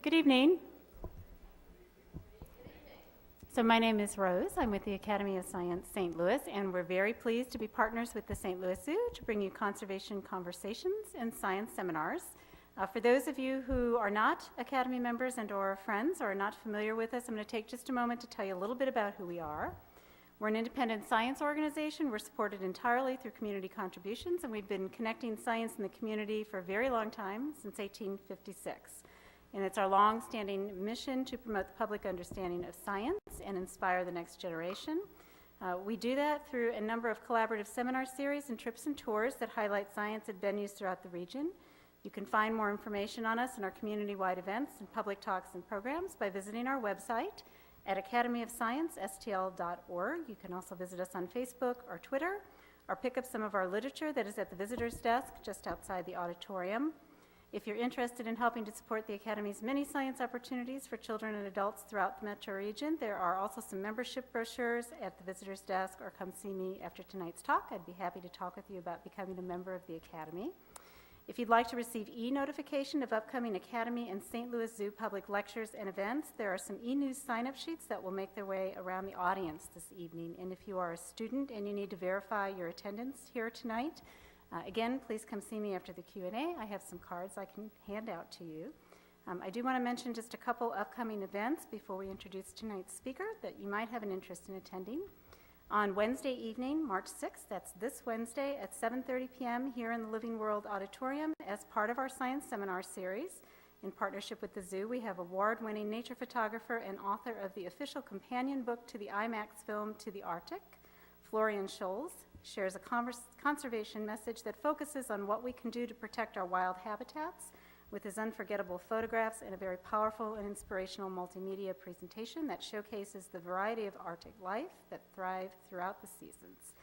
Good evening. So my name is Rose. I'm with the Academy of Science St. Louis, and we're very pleased to be partners with the St. Louis Zoo to bring you conservation conversations and science seminars. For those of you who are not Academy members and or friends or are not familiar with us, I'm going to take just a moment to tell you a little bit about who we are. We're an independent science organization. We're supported entirely through community contributions, and we've been connecting science in the community for a very long time, since 1856. And it's our long-standing mission to promote the public understanding of science and inspire the next generation. We do that through a number of collaborative seminar series and trips and tours that highlight science at venues throughout the region. You can find more information on us and our community-wide events and public talks and programs by visiting our website at academyofsciencestl.org. You can also visit us on Facebook or Twitter, or pick up some of our literature that is at the visitor's desk just outside the auditorium. If you're interested in helping to support the Academy's many science opportunities for children and adults throughout the metro region, there are also some membership brochures at the visitor's desk, or come see me after tonight's talk. I'd be happy to talk with you about becoming a member of the Academy. If you'd like to receive e-notification of upcoming Academy and St. Louis Zoo public lectures and events, there are some e-news sign-up sheets that will make their way around the audience this evening. And if you are a student and you need to verify your attendance here tonight, again, please come see me after the Q&A. I have some cards I can hand out to you. I do want to mention just a couple upcoming events before we introduce tonight's speaker that you might have an interest in attending. On Wednesday evening, March 6th, that's this Wednesday at 7:30 p.m. here in the Living World Auditorium, as part of our science seminar series, in partnership with the zoo, we have award-winning nature photographer and author of the official companion book to the IMAX film To the Arctic, Florian Scholz, shares a conservation message that focuses on what we can do to protect our wild habitats with his unforgettable photographs and a very powerful and inspirational multimedia presentation that showcases the variety of Arctic life that thrive throughout the seasons.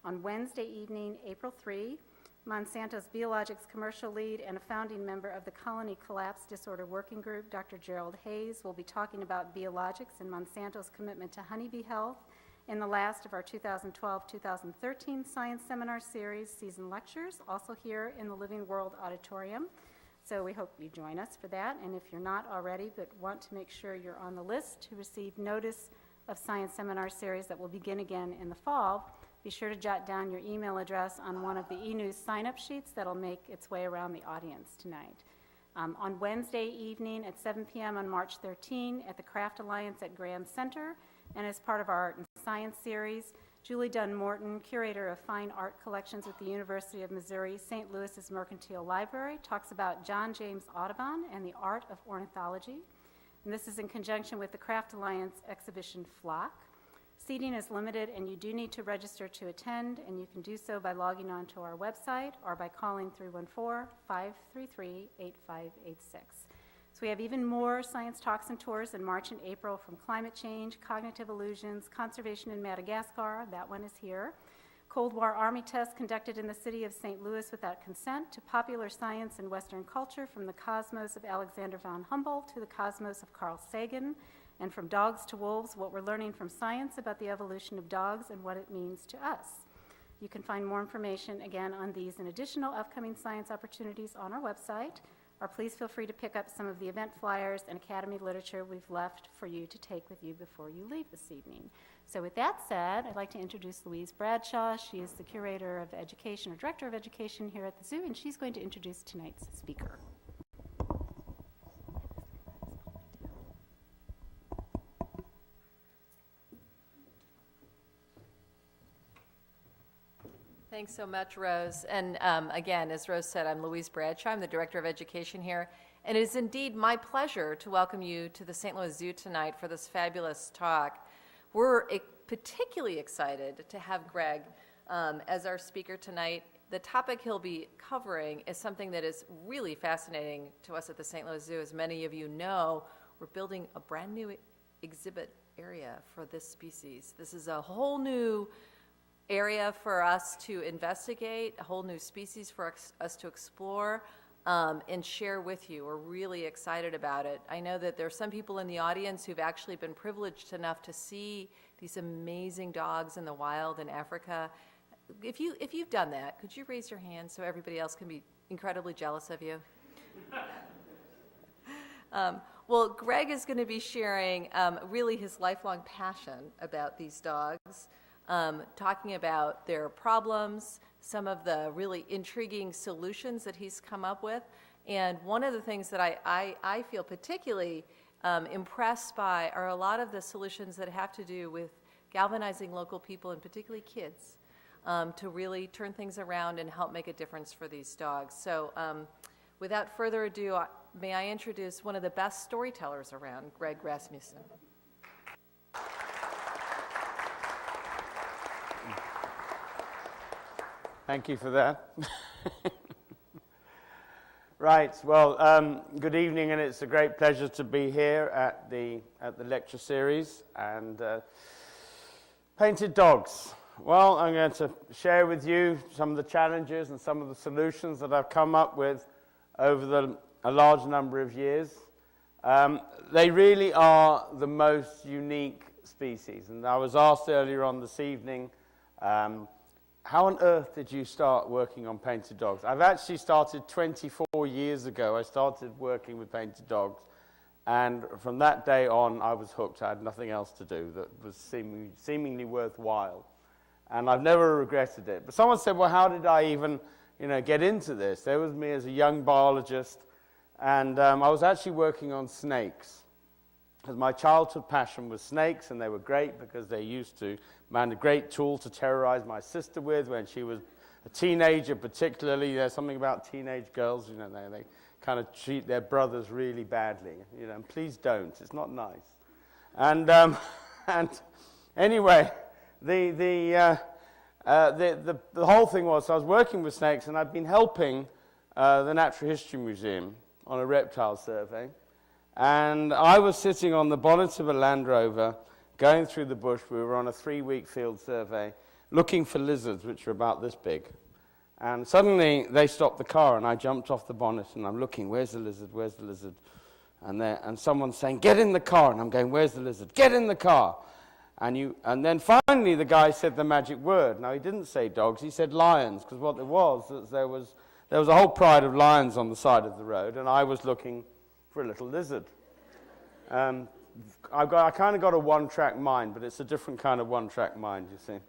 On Wednesday evening, April 3, Monsanto's biologics commercial lead and a founding member of the Colony Collapse Disorder Working Group, Dr. Gerald Hayes, will be talking about biologics and Monsanto's commitment to honeybee health in the last of our 2012-2013 Science Seminar Series season lectures, also here in the Living World Auditorium. So we hope you join us for that, and if you're not already but want to make sure you're on the list to receive notice of Science Seminar Series that will begin again in the fall, be sure to jot down your email address on one of the e-news sign-up sheets that'll make its way around the audience tonight. On Wednesday evening at 7 p.m. on March 13 at the Craft Alliance at Grand Center, and as part of our Art and Science series, Julie Dunn Morton, curator of fine art collections with the University of Missouri St. Louis's Mercantile Library, talks about John James Audubon and the art of ornithology. And this is in conjunction with the Craft Alliance exhibition Flock. Seating is limited, and you do need to register to attend, and you can do so by logging on to our website or by calling 314-533-8586. So we have even more science talks and tours in March and April, from climate change, cognitive illusions, conservation in Madagascar, that one is here, Cold War Army tests conducted in the city of St. Louis without consent, to popular science and Western culture, from the cosmos of Alexander von Humboldt to the cosmos of Carl Sagan, and from dogs to wolves, what we're learning from science about the evolution of dogs and what it means to us. You can find more information, again, on these and additional upcoming science opportunities on our website, or please feel free to pick up some of the event flyers and Academy literature we've left for you to take with you before you leave this evening. So with that said, I'd like to introduce Louise Bradshaw. She is the Curator of Education, or Director of Education here at the zoo, and she's going to introduce tonight's speaker. Thanks so much, Rose. And again, as Rose said, I'm Louise Bradshaw. I'm the Director of Education here. And it is indeed my pleasure to welcome you to the St. Louis Zoo tonight for this fabulous talk. We're particularly excited to have Greg as our speaker tonight. The topic he'll be covering is something that is really fascinating to us at the St. Louis Zoo. As many of you know, we're building a brand new exhibit area for this species. This is a whole new area for us to investigate, a whole new species for us to explore and share with you. We're really excited about it. I know that there are some people in the audience who've actually been privileged enough to see these amazing dogs in the wild in Africa. If you've done that, could you raise your hand so everybody else can be incredibly jealous of you? Well, Greg is going to be sharing really his lifelong passion about these dogs, talking about their problems, some of the really intriguing solutions that he's come up with. And one of the things that I feel particularly impressed by are a lot of the solutions that have to do with galvanizing local people, and particularly kids, to really turn things around and help make a difference for these dogs. So without further ado, may I introduce one of the best storytellers around, Greg Rasmussen. Thank you for that. Right, well, good evening, and it's a great pleasure to be here at the lecture series. And painted dogs. Well, I'm going to share with you some of the challenges and some of the solutions that I've come up with over a large number of years. They really are the most unique species. And I was asked earlier on this evening, how on earth did you start working on painted dogs? I've actually started 24 years ago. I started working with painted dogs. And from that day on, I was hooked. I had nothing else to do that was seemingly worthwhile. And I've never regretted it. But someone said, well, how did I even get into this? There was me as a young biologist. And I was actually working on snakes. Because my childhood passion was snakes, and they were great because they used to man a great tool to terrorize my sister with when she was a teenager, particularly. There's something about teenage girls, they kind of treat their brothers really badly. And please don't. It's not nice. And anyway, the whole thing was I was working with snakes, and I'd been helping the Natural History Museum on a reptile survey. And I was sitting on the bonnet of a Land Rover, going through the bush. We were on a 3-week field survey, looking for lizards, which are about this big. And suddenly, they stopped the car, and I jumped off the bonnet, and I'm looking, where's the lizard, where's the lizard? And someone's saying, get in the car, and I'm going, where's the lizard? Get in the car! And then finally, the guy said the magic word. Now, he didn't say dogs, he said lions, because what there was a whole pride of lions on the side of the road, and I was looking for a little lizard. I kind of got a one-track mind, but it's a different kind of one-track mind, you see.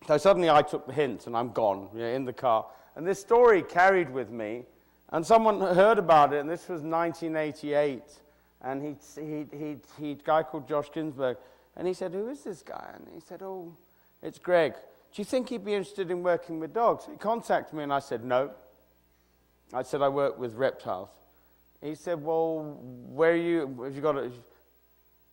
So suddenly I took the hint, and I'm gone, in the car. And this story carried with me, and someone heard about it, and this was 1988, and he a guy called Josh Ginsberg, and he said, who is this guy? And he said, oh, it's Greg. Do you think he'd be interested in working with dogs? He contacted me, and I said, no. I said, I work with reptiles. He said, well, have you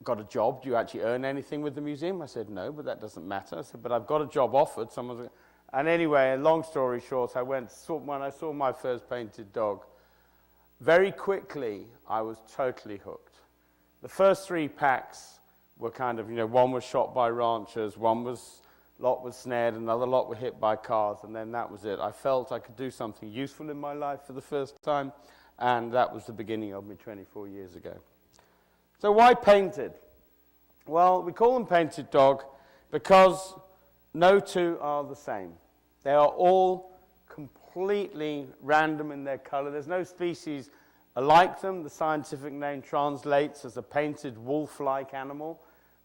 got a job? Do you actually earn anything with the museum? I said, no, but that doesn't matter. I said, but I've got a job offered. And anyway, long story short, when I saw my first painted dog, very quickly, I was totally hooked. The first 3 packs were kind of, one was shot by ranchers, lot was snared, another lot were hit by cars, and then that was it. I felt I could do something useful in my life for the first time, and that was the beginning of me 24 years ago. So why painted? Well, we call them painted dog because no two are the same. They are all completely random in their color. There's no species alike them. The scientific name translates as a painted wolf-like animal,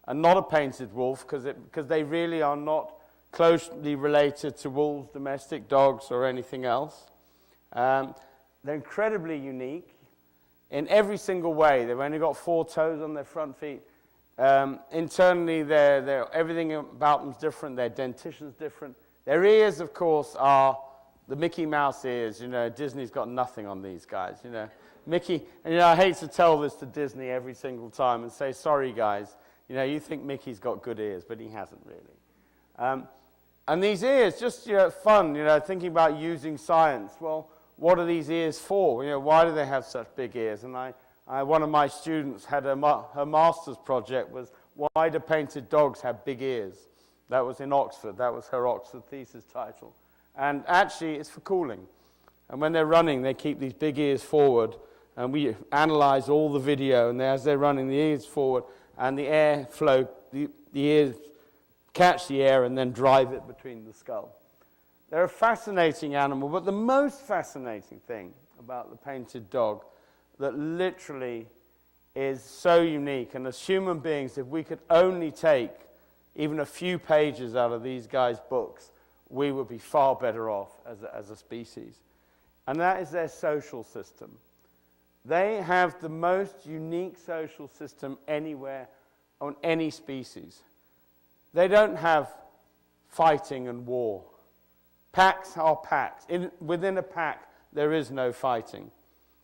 and not a painted wolf, because they really are not closely related to wolves, domestic dogs, or anything else. They're incredibly unique in every single way. They've only got 4 toes on their front feet. Internally, everything about them's different. Their dentition's different. Their ears, of course, are the Mickey Mouse ears. Disney's got nothing on these guys. Mickey, and I hate to tell this to Disney every single time and say, sorry, guys. You think Mickey's got good ears, but he hasn't really. And these ears, just fun, thinking about using science. Well, what are these ears for? Why do they have such big ears? And one of my students had her master's project was, why do painted dogs have big ears? That was in Oxford. That was her Oxford thesis title. And actually, it's for cooling. And when they're running, they keep these big ears forward. And we analyze all the video. And as they're running, the ears forward. And the air flow, the ears catch the air and then drive it between the skull. They're a fascinating animal, but the most fascinating thing about the painted dog, that literally is so unique. And as human beings, if we could only take even a few pages out of these guys' books, we would be far better off as a species. And that is their social system. They have the most unique social system anywhere on any species. They don't have fighting and war. Packs are packs. Within a pack, there is no fighting.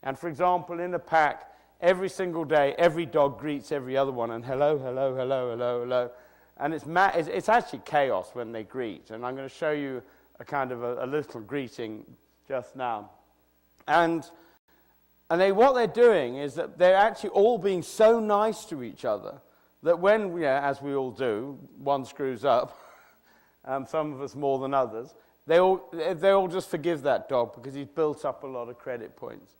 And for example, in a pack, every single day, every dog greets every other one, and hello, hello, hello, hello, hello. And it's actually chaos when they greet. And I'm going to show you a kind of a little greeting just now. And what they're doing is that they're actually all being so nice to each other that when, as we all do, one screws up, some of us more than others, they all just forgive that dog because he's built up a lot of credit points.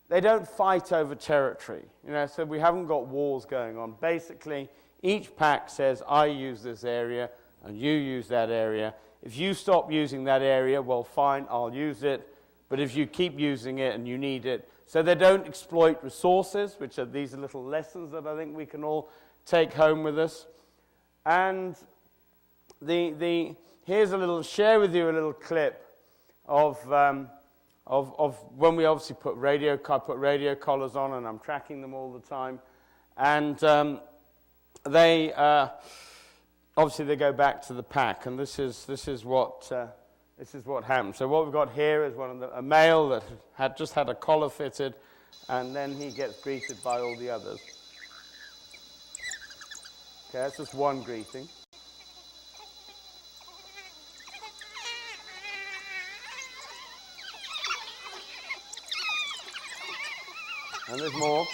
They don't fight over territory, so we haven't got wars going on. Basically, each pack says, I use this area and you use that area. If you stop using that area, well, fine, I'll use it. But if you keep using it and you need it, so they don't exploit resources, which are these little lessons that I think we can all take home with us. And here's share with you a little clip of when we obviously put radio collars on, and I'm tracking them all the time. And they obviously they go back to the pack, and this is what happens. So what we've got here is a male that had just had a collar fitted, and then he gets greeted by all the others. Okay, that's just one greeting. And there's more.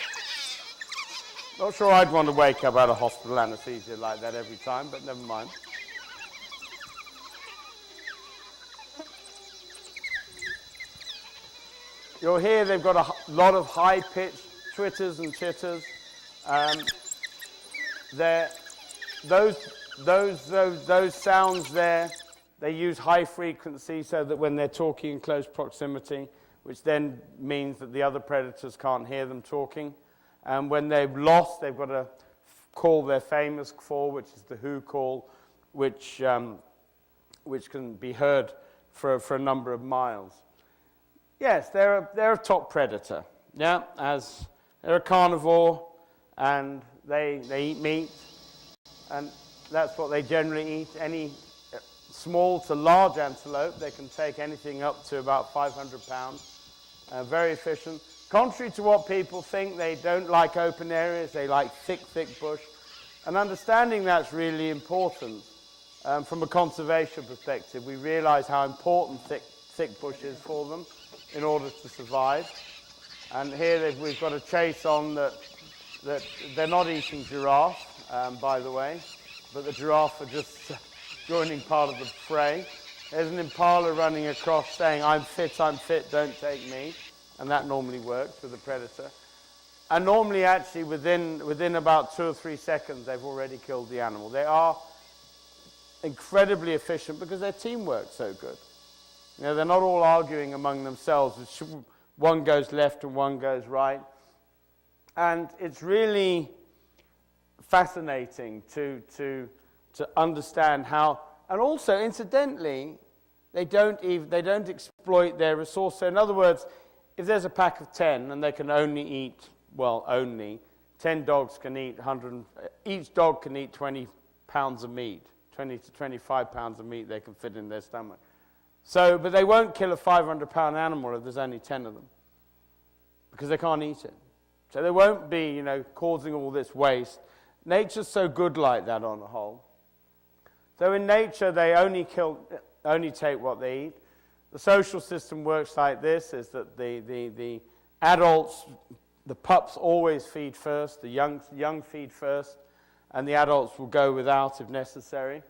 Not sure I'd want to wake up out of hospital anesthesia like that every time, but never mind. You'll hear they've got a lot of high-pitched twitters and chitters. Those sounds there, they use high frequency so that when they're talking in close proximity, which then means that the other predators can't hear them talking. And when they've lost, they've got to call their famous call, which is the who call, which can be heard for a number of miles. Yes, they're a top predator. Yeah, as they're a carnivore, and they eat meat, and that's what they generally eat. Any small to large antelope, they can take anything up to about 500 pounds. Very efficient. Contrary to what people think, they don't like open areas. They like thick bush. And understanding that's really important from a conservation perspective. We realize how important thick bush is for them in order to survive. And here we've got a chase on that they're not eating giraffe, by the way, but the giraffe are just joining part of the fray. There's an impala running across saying, I'm fit, don't take me. And that normally works with the predator. And normally, actually, within about 2 or 3 seconds, they've already killed the animal. They are incredibly efficient because their teamwork's so good. They're not all arguing among themselves. One goes left and one goes right. And it's really fascinating to understand how, and also, incidentally, they don't exploit their resource. So in other words, if there's a pack of 10 and they can only eat, 10 dogs can eat each dog can eat 20 pounds of meat, 20 to 25 pounds of meat they can fit in their stomach. So, but they won't kill a 500-pound animal if there's only 10 of them because they can't eat it. So they won't be, causing all this waste. Nature's so good like that on the whole. So in nature, they only take what they eat. The social system works like this, is that the adults, the pups always feed first, the young feed first, and the adults will go without if necessary.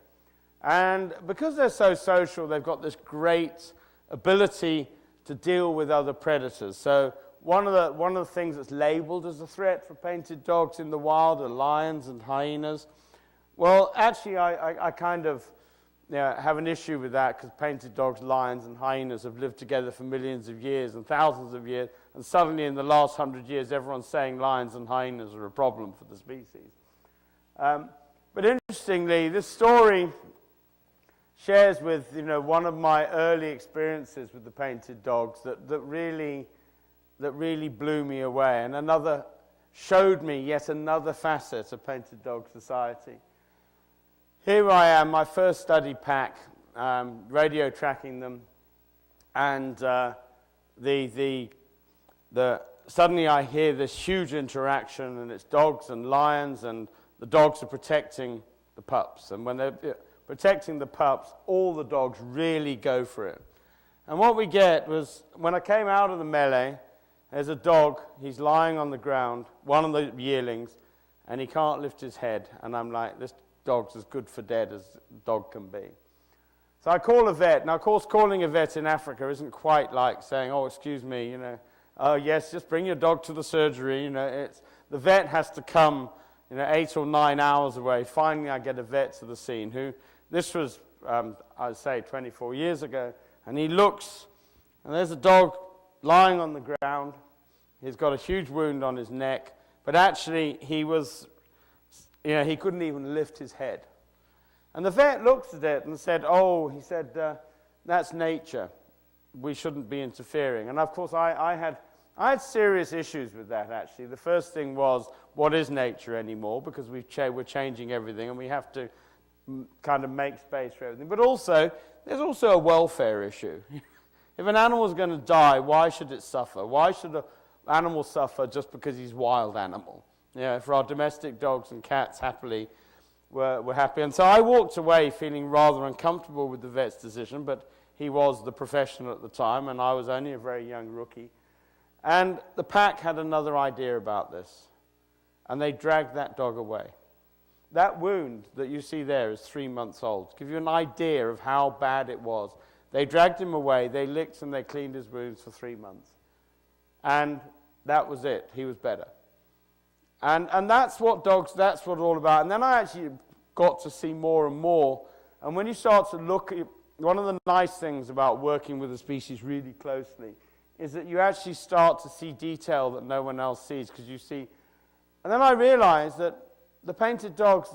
And because they're so social, they've got this great ability to deal with other predators. So one of the things that's labeled as a threat for painted dogs in the wild are lions and hyenas. Well, actually, I kind of have an issue with that because painted dogs, lions, and hyenas have lived together for millions of years and thousands of years, and suddenly in the last 100 years, everyone's saying lions and hyenas are a problem for the species. But interestingly, this story shares with one of my early experiences with the painted dogs that really blew me away, and showed me yet another facet of painted dog society. Here I am, my first study pack, radio tracking them, and suddenly I hear this huge interaction, and it's dogs and lions, and the dogs are protecting the pups. And when they're protecting the pups, all the dogs really go for it. And what we get was, when I came out of the melee, there's a dog, he's lying on the ground, one of the yearlings, and he can't lift his head. And I'm like, this dog's as good for dead as a dog can be. So I call a vet. Now, of course, calling a vet in Africa isn't quite like saying, oh, excuse me, oh, yes, just bring your dog to the surgery. The vet has to come 8 or 9 hours away. Finally, I get a vet to the scene, this was, I'd say, 24 years ago, and he looks, and there's a dog lying on the ground. He's got a huge wound on his neck, but actually he couldn't even lift his head. And the vet looked at it and said, that's nature. We shouldn't be interfering. And of course, I had serious issues with that, actually. The first thing was, what is nature anymore? Because we're changing everything, and we have to kind of make space for everything. But also, there's also a welfare issue. If an animal is going to die, why should it suffer? Why should an animal suffer just because he's a wild animal? For our domestic dogs and cats, happily, we're happy. And so I walked away feeling rather uncomfortable with the vet's decision, but he was the professional at the time, and I was only a very young rookie. And the pack had another idea about this, and they dragged that dog away. That wound that you see there is 3 months old. To give you an idea of how bad it was. They dragged him away, they licked and they cleaned his wounds for 3 months. And that was it. He was better. And that's what it's all about. And then I actually got to see more and more. And when you start to look at, one of the nice things about working with a species really closely is that you actually start to see detail that no one else sees, because you see. And then I realized that the painted dogs,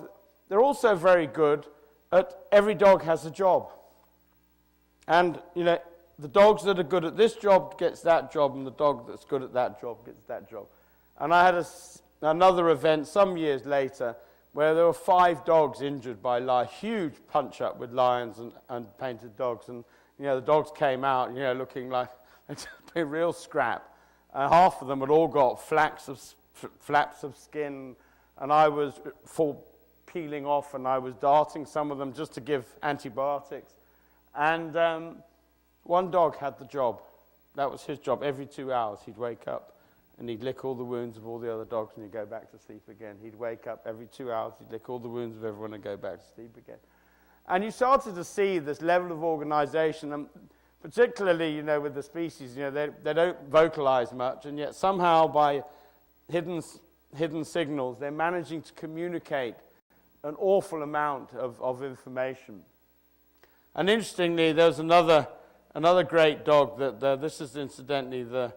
they're also very good at every dog has a job. And, the dogs that are good at this job gets that job, and the dog that's good at that job gets that job. And I had another event some years later where there were 5 dogs injured by huge punch-up with lions and painted dogs. And, the dogs came out, looking like a real scrap. And half of them had all got flaps of skin, and I was full peeling off, and I was darting some of them just to give antibiotics. And one dog had the job. That was his job. Every 2 hours he'd wake up and he'd lick all the wounds of all the other dogs and he'd go back to sleep again. He'd wake up every 2 hours, he'd lick all the wounds of everyone and go back to sleep again. And you started to see this level of organization, and particularly, with the species, they don't vocalize much, and yet somehow by hidden signals, they're managing to communicate an awful amount of information. And interestingly, there's another great dog that this is incidentally the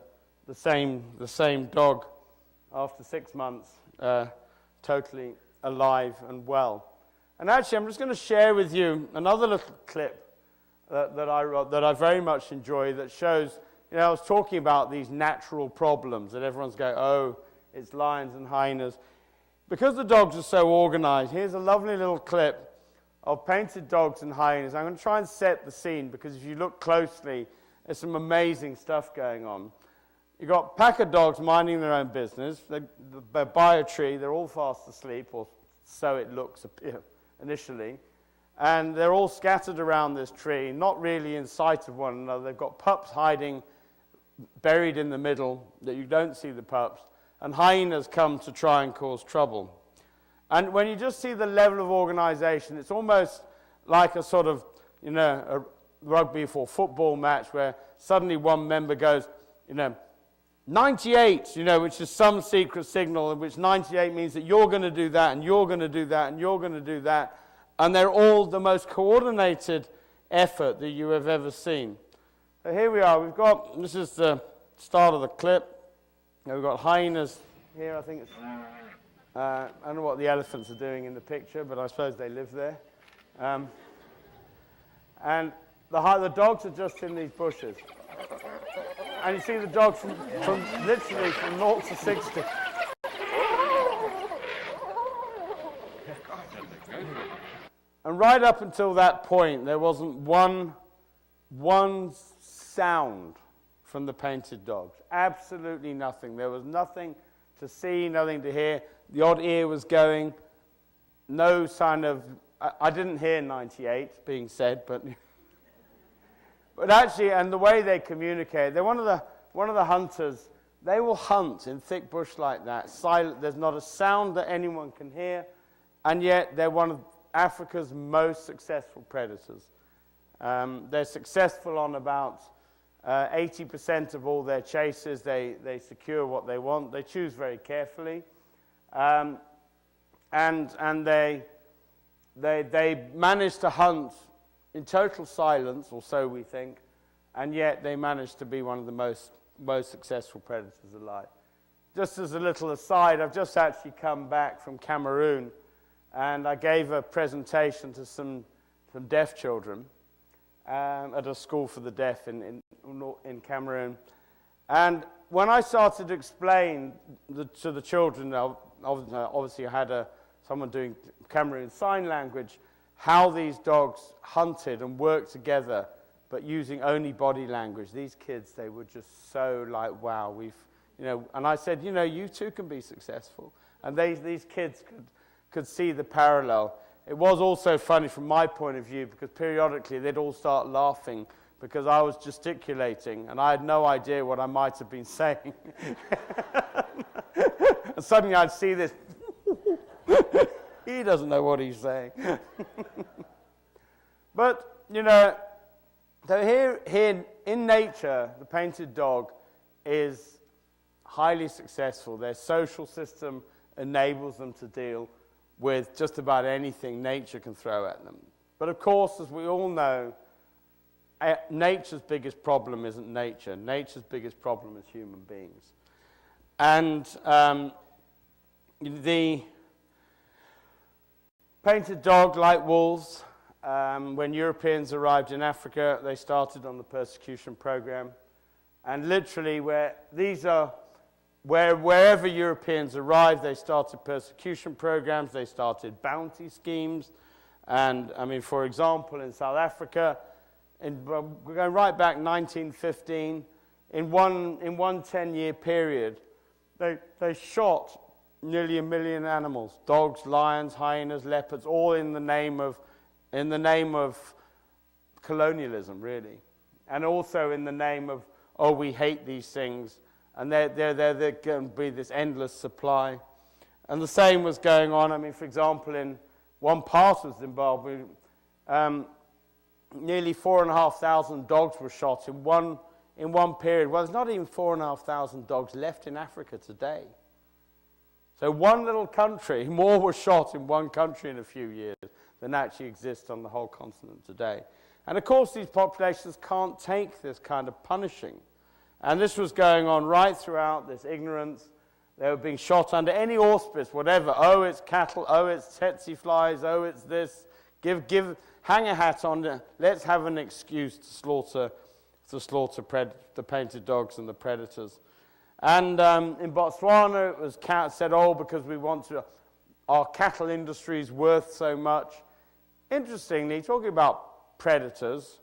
same dog after 6 months, totally alive and well. And actually, I'm just going to share with you another little clip that I very much enjoy that shows. I was talking about these natural problems that everyone's going, oh, it's lions and hyenas. Because the dogs are so organized, here's a lovely little clip of painted dogs and hyenas. I'm going to try and set the scene, because if you look closely, there's some amazing stuff going on. You've got a pack of dogs minding their own business. They're by a tree. They're all fast asleep, or so it looks initially. And they're all scattered around this tree, not really in sight of one another. They've got pups hiding, buried in the middle, that you don't see the pups. And hyenas come to try and cause trouble. And when you just see the level of organization, it's almost like a sort of, a rugby or football match where suddenly one member goes, 98, which is some secret signal, in which 98 means that you're going to do that, and you're going to do that, and you're going to do that. And they're all the most coordinated effort that you have ever seen. So here we are. This is the start of the clip. We've got hyenas here, I think it's, I don't know what the elephants are doing in the picture, but I suppose they live there. And the dogs are just in these bushes. And you see the dogs literally from 0 to 60. And right up until that point, there wasn't one sound from the painted dogs. Absolutely nothing. There was nothing to see, nothing to hear. The odd ear was going. No sign of... I didn't hear 98 being said, but... But actually, and the way they communicate, they're one of the hunters. They will hunt in thick bush like that, silent. There's not a sound that anyone can hear, and yet they're one of Africa's most successful predators. They're successful on about 80% of all their chases. They secure what they want. They choose very carefully, and they manage to hunt in total silence, or so we think, and yet they manage to be one of the most successful predators alive. Just as a little aside, I've just actually come back from Cameroon, and I gave a presentation to some deaf children at a school for the deaf in Cameroon. And when I started to explain to the children, obviously I had someone doing Cameroon Sign Language, how these dogs hunted and worked together, but using only body language. These kids, they were just so like, wow, and I said, you too can be successful. And these kids could see the parallel. It was also funny from my point of view, because periodically they'd all start laughing because I was gesticulating, and I had no idea what I might have been saying. And suddenly I'd see this, he doesn't know what he's saying. But, so here in nature, the painted dog is highly successful. Their social system enables them to deal with just about anything nature can throw at them. But of course, as we all know, nature's biggest problem isn't nature. Nature's biggest problem is human beings. And the painted dog, like wolves, when Europeans arrived in Africa, they started on the persecution program. And literally, wherever Europeans arrived, they started persecution programs, they started bounty schemes. And, for example, in South Africa, we're going right back 1915, in one 10-year period, they shot nearly 1 million animals, dogs, lions, hyenas, leopards, all in the name of colonialism, really. And also in the name of, we hate these things, and they're going to be this endless supply. And the same was going on, for example, in one part of Zimbabwe, nearly 4,500 dogs were shot in one period. Well, there's not even 4,500 dogs left in Africa today. So one little country, more were shot in one country in a few years than actually exist on the whole continent today. And of course, these populations can't take this kind of punishing. And this was going on right throughout, this ignorance. They were being shot under any auspice, whatever. Oh, it's cattle. Oh, it's tsetse flies. Oh, it's this. Hang a hat on. Let's have an excuse to slaughter the painted dogs and the predators. And in Botswana, it was said, because we want to, our cattle industry is worth so much. Interestingly, talking about predators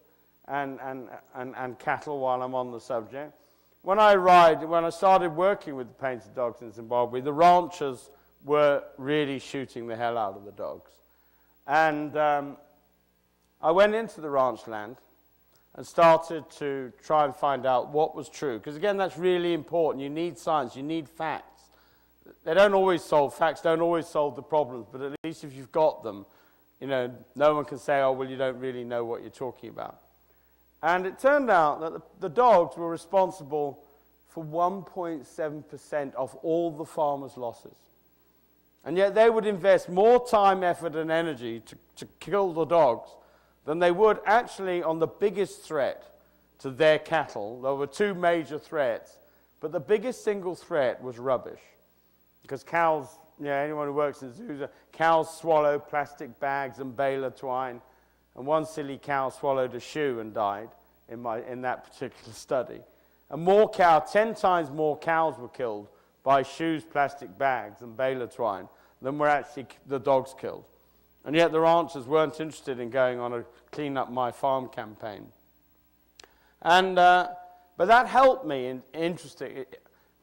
and cattle while I'm on the subject, when I started working with the painted dogs in Zimbabwe, the ranchers were really shooting the hell out of the dogs. And I went into the ranch land and started to try and find out what was true. Because again, that's really important. You need science, you need facts. Facts don't always solve the problems, but at least if you've got them, no one can say, you don't really know what you're talking about. And it turned out that the dogs were responsible for 1.7% of all the farmers' losses. And yet they would invest more time, effort, and energy to kill the dogs than they would actually on the biggest threat to their cattle. There were two major threats, but the biggest single threat was rubbish. Because cows, anyone who works in zoos, cows swallow plastic bags and baler twine, and one silly cow swallowed a shoe and died in that particular study. And 10 times more cows were killed by shoes, plastic bags, and baler twine than were actually the dogs killed. And yet the ranchers weren't interested in going on a clean up my farm campaign. And but that helped me interesting,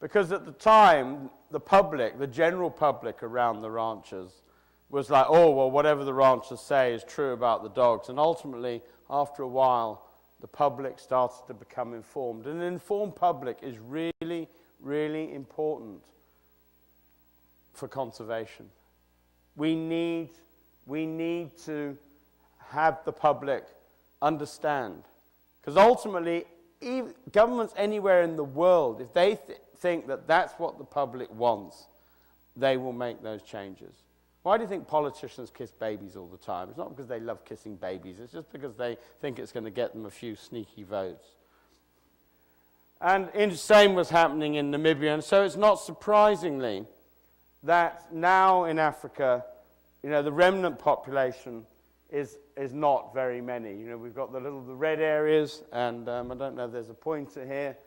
because at the time the public, the general public around the ranchers, was like, oh well, whatever the ranchers say is true about the dogs. And ultimately, after a while, the public started to become informed. And an informed public is really, really important for conservation. We need to have the public understand. Because ultimately, governments anywhere in the world, if they think that that's what the public wants, they will make those changes. Why do you think politicians kiss babies all the time? It's not because they love kissing babies. It's just because they think it's going to get them a few sneaky votes. And the same was happening in Namibia. And so it's not surprisingly that now in Africa, the remnant population is not very many. We've got the red areas, and I don't know if there's a pointer here.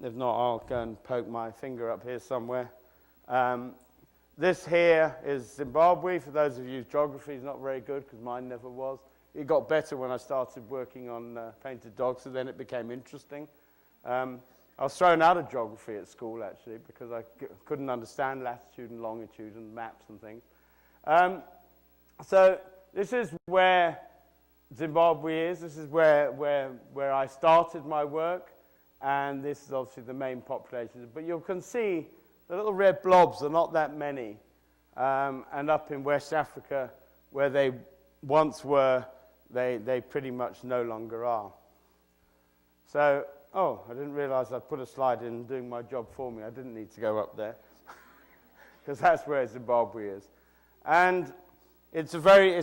If not, I'll go and poke my finger up here somewhere. This here is Zimbabwe. For those of you whose geography is not very good, because mine never was. It got better when I started working on painted dogs, so then it became interesting. I was thrown out of geography at school, actually, because I couldn't understand latitude and longitude and maps and things. So this is where Zimbabwe is. This is where I started my work, and this is obviously the main population. But you can see the little red blobs are not that many. And up in West Africa, where they once were, they pretty much no longer are. So, I didn't realize I'd put a slide in doing my job for me. I didn't need to go up there, because that's where Zimbabwe is. And it's very,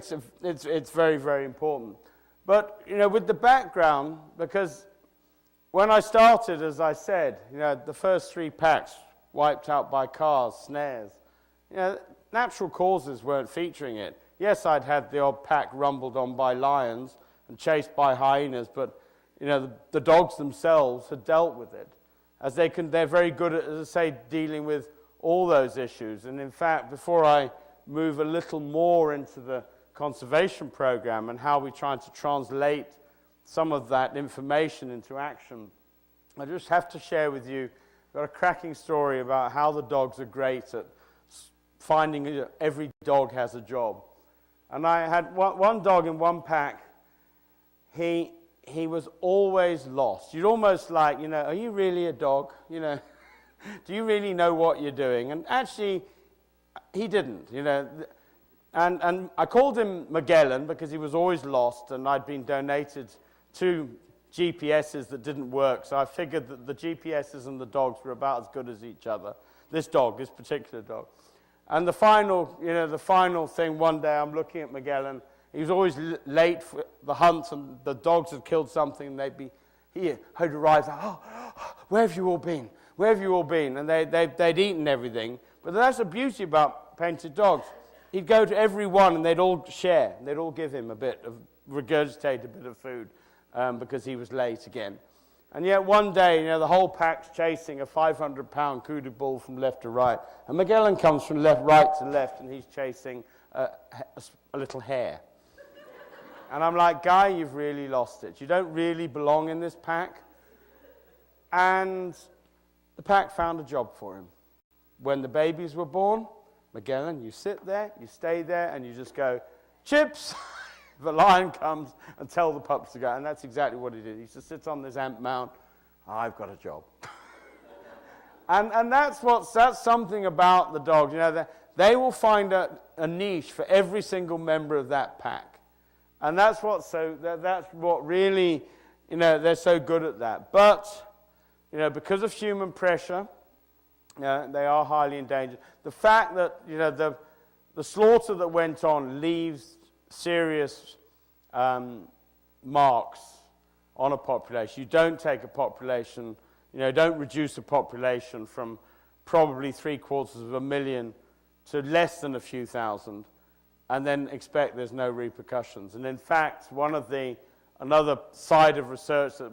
very important. But, with the background, because when I started, as I said, the first 3 packs wiped out by cars, snares. Natural causes weren't featuring it. Yes, I'd had the odd pack rumbled on by lions and chased by hyenas, but the dogs themselves had dealt with it. They're very good at, as I say, dealing with all those issues. And in fact, before I move a little more into the conservation program and how we try to translate some of that information into action, I just have to share with you, I've got a cracking story about how the dogs are great at finding every dog has a job. And I had one dog in one pack. He was always lost. You'd almost like, are you really a dog? Do you really know what you're doing? And actually, he didn't, And I called him Magellan because he was always lost, and I'd been donated 2 GPSs that didn't work, so I figured that the GPSs and the dogs were about as good as each other. This particular dog. And the final thing, one day I'm looking at Magellan. He was always late for the hunts, and the dogs had killed something, and he'd arrive, where have you all been? Where have you all been? And they'd eaten everything. But that's the beauty about painted dogs. He'd go to every one, and they'd all share. They'd all give him regurgitate a bit of food, because he was late again. And yet one day, the whole pack's chasing a 500-pound kudu bull from left to right. And Magellan comes from right to left, and he's chasing a little hare. And I'm like, Guy, you've really lost it. You don't really belong in this pack. And the pack found a job for him. When the babies were born, Magellan, you sit there, you stay there, and you just go, chips! The lion comes and tell the pups to go. And that's exactly what he did. He just sits on this ant mound. I've got a job. and that's something about the dogs. They will find a niche for every single member of that pack. And that's what really, they're so good at that. But, because of human pressure They are highly endangered. The fact that, the slaughter that went on leaves serious marks on a population. You don't take a population, don't reduce a population from probably 750,000 to less than a few thousand, and then expect there's no repercussions. And in fact, another side of research that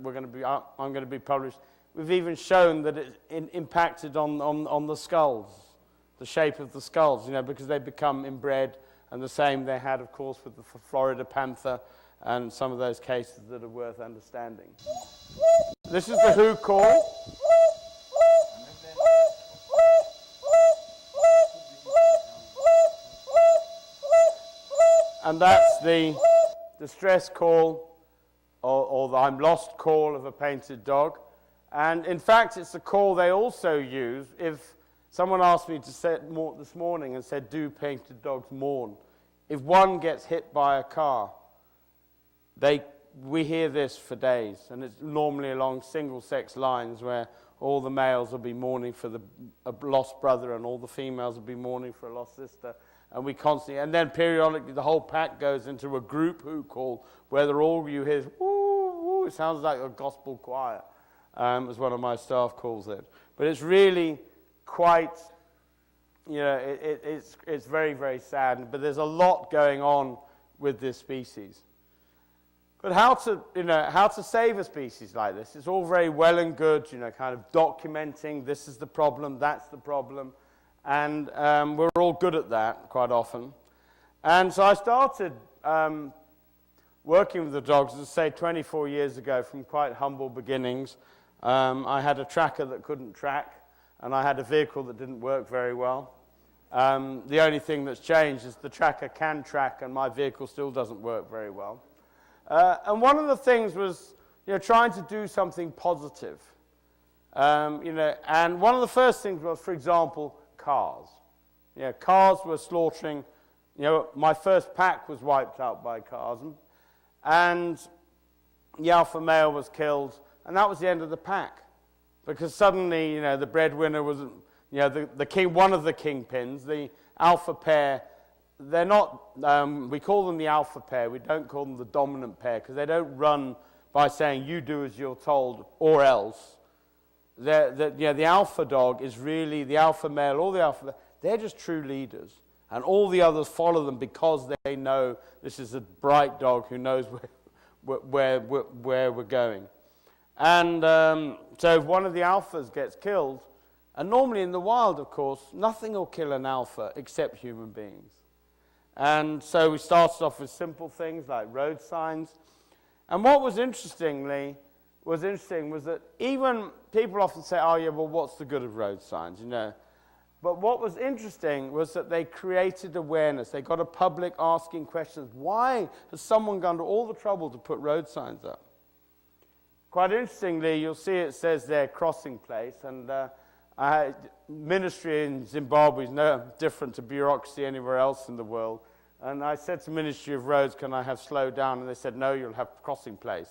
I'm going to be published, we've even shown that it impacted on the skulls, the shape of the skulls, because they become inbred, and the same they had, of course, with the Florida panther and some of those cases that are worth understanding. This is the who call. And that's the distress call or the I'm lost call of a painted dog. And in fact, it's a call they also use if someone asked me to say this morning and said, do painted dogs mourn? If one gets hit by a car, we hear this for days, and it's normally along single-sex lines where all the males will be mourning for a lost brother and all the females will be mourning for a lost sister. And then periodically the whole pack goes into a group who call, where you hear, woo, woo, it sounds like a gospel choir, as one of my staff calls it. But it's really quite, it's very, very sad. But there's a lot going on with this species. But how to save a species like this? It's all very well and good, kind of documenting this is the problem, that's the problem. And we're all good at that quite often. And so I started working with the dogs, as I say, 24 years ago from quite humble beginnings. I had a tracker that couldn't track, and I had a vehicle that didn't work very well. The only thing that's changed is the tracker can track, and my vehicle still doesn't work very well. And one of the things was, trying to do something positive. And one of the first things was, for example, cars. Cars were slaughtering. My first pack was wiped out by cars, and the alpha male was killed, and that was the end of the pack, because suddenly, the breadwinner was, the king, one of the kingpins, the alpha pair. They're not. We call them the alpha pair. We don't call them the dominant pair because they don't run by saying you do as you're told or else. The alpha dog is really the alpha male or the alpha. They're just true leaders, and all the others follow them because they know this is a bright dog who knows where we're going. And so if one of the alphas gets killed, and normally in the wild, of course, nothing will kill an alpha except human beings. And so we started off with simple things like road signs. And what was interesting was that even people often say, oh yeah, well, what's the good of road signs, But what was interesting was that they created awareness. They got a public asking questions. Why has someone gone to all the trouble to put road signs up? Quite interestingly, you'll see it says there, crossing place. And ministry in Zimbabwe is no different to bureaucracy anywhere else in the world. And I said to Ministry of Roads, can I have slow down? And they said, no, you'll have crossing place.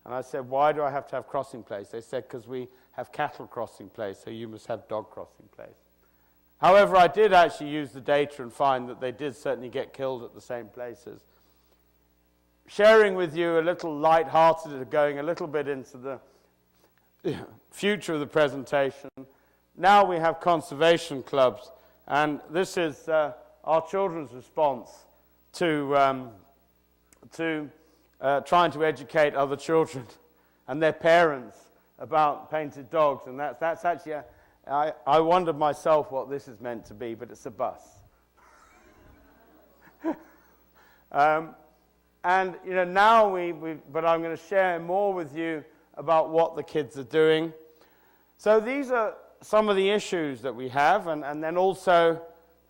And I said, why do I have to have crossing place? They said, because we have cattle crossing place, so you must have dog crossing place. However, I did actually use the data and find that they did certainly get killed at the same places. Sharing with you a little light-hearted, going a little bit into the future of the presentation. Now we have conservation clubs, and this is our children's response to trying to educate other children and their parents about painted dogs. And that's actually, I wondered myself what this is meant to be, but it's a bus. And now but I'm going to share more with you about what the kids are doing. So these are some of the issues that we have, and then also,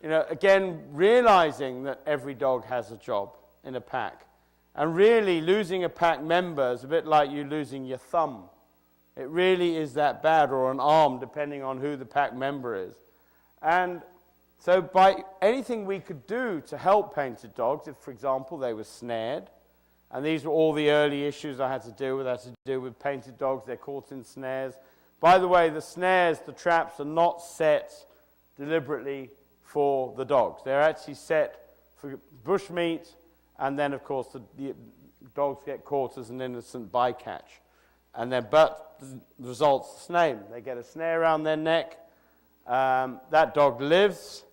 again, realizing that every dog has a job in a pack. And really, losing a pack member is a bit like you losing your thumb. It really is that bad, or an arm, depending on who the pack member is. And so by anything we could do to help painted dogs, if, for example, they were snared, and these were all the early issues I had to deal with. I had to deal with painted dogs, they're caught in snares. By the way, the snares, the traps are not set deliberately for the dogs. They're actually set for bushmeat, and then, of course, the dogs get caught as an innocent bycatch. And then, but the result's the same. They get a snare around their neck. That dog lives.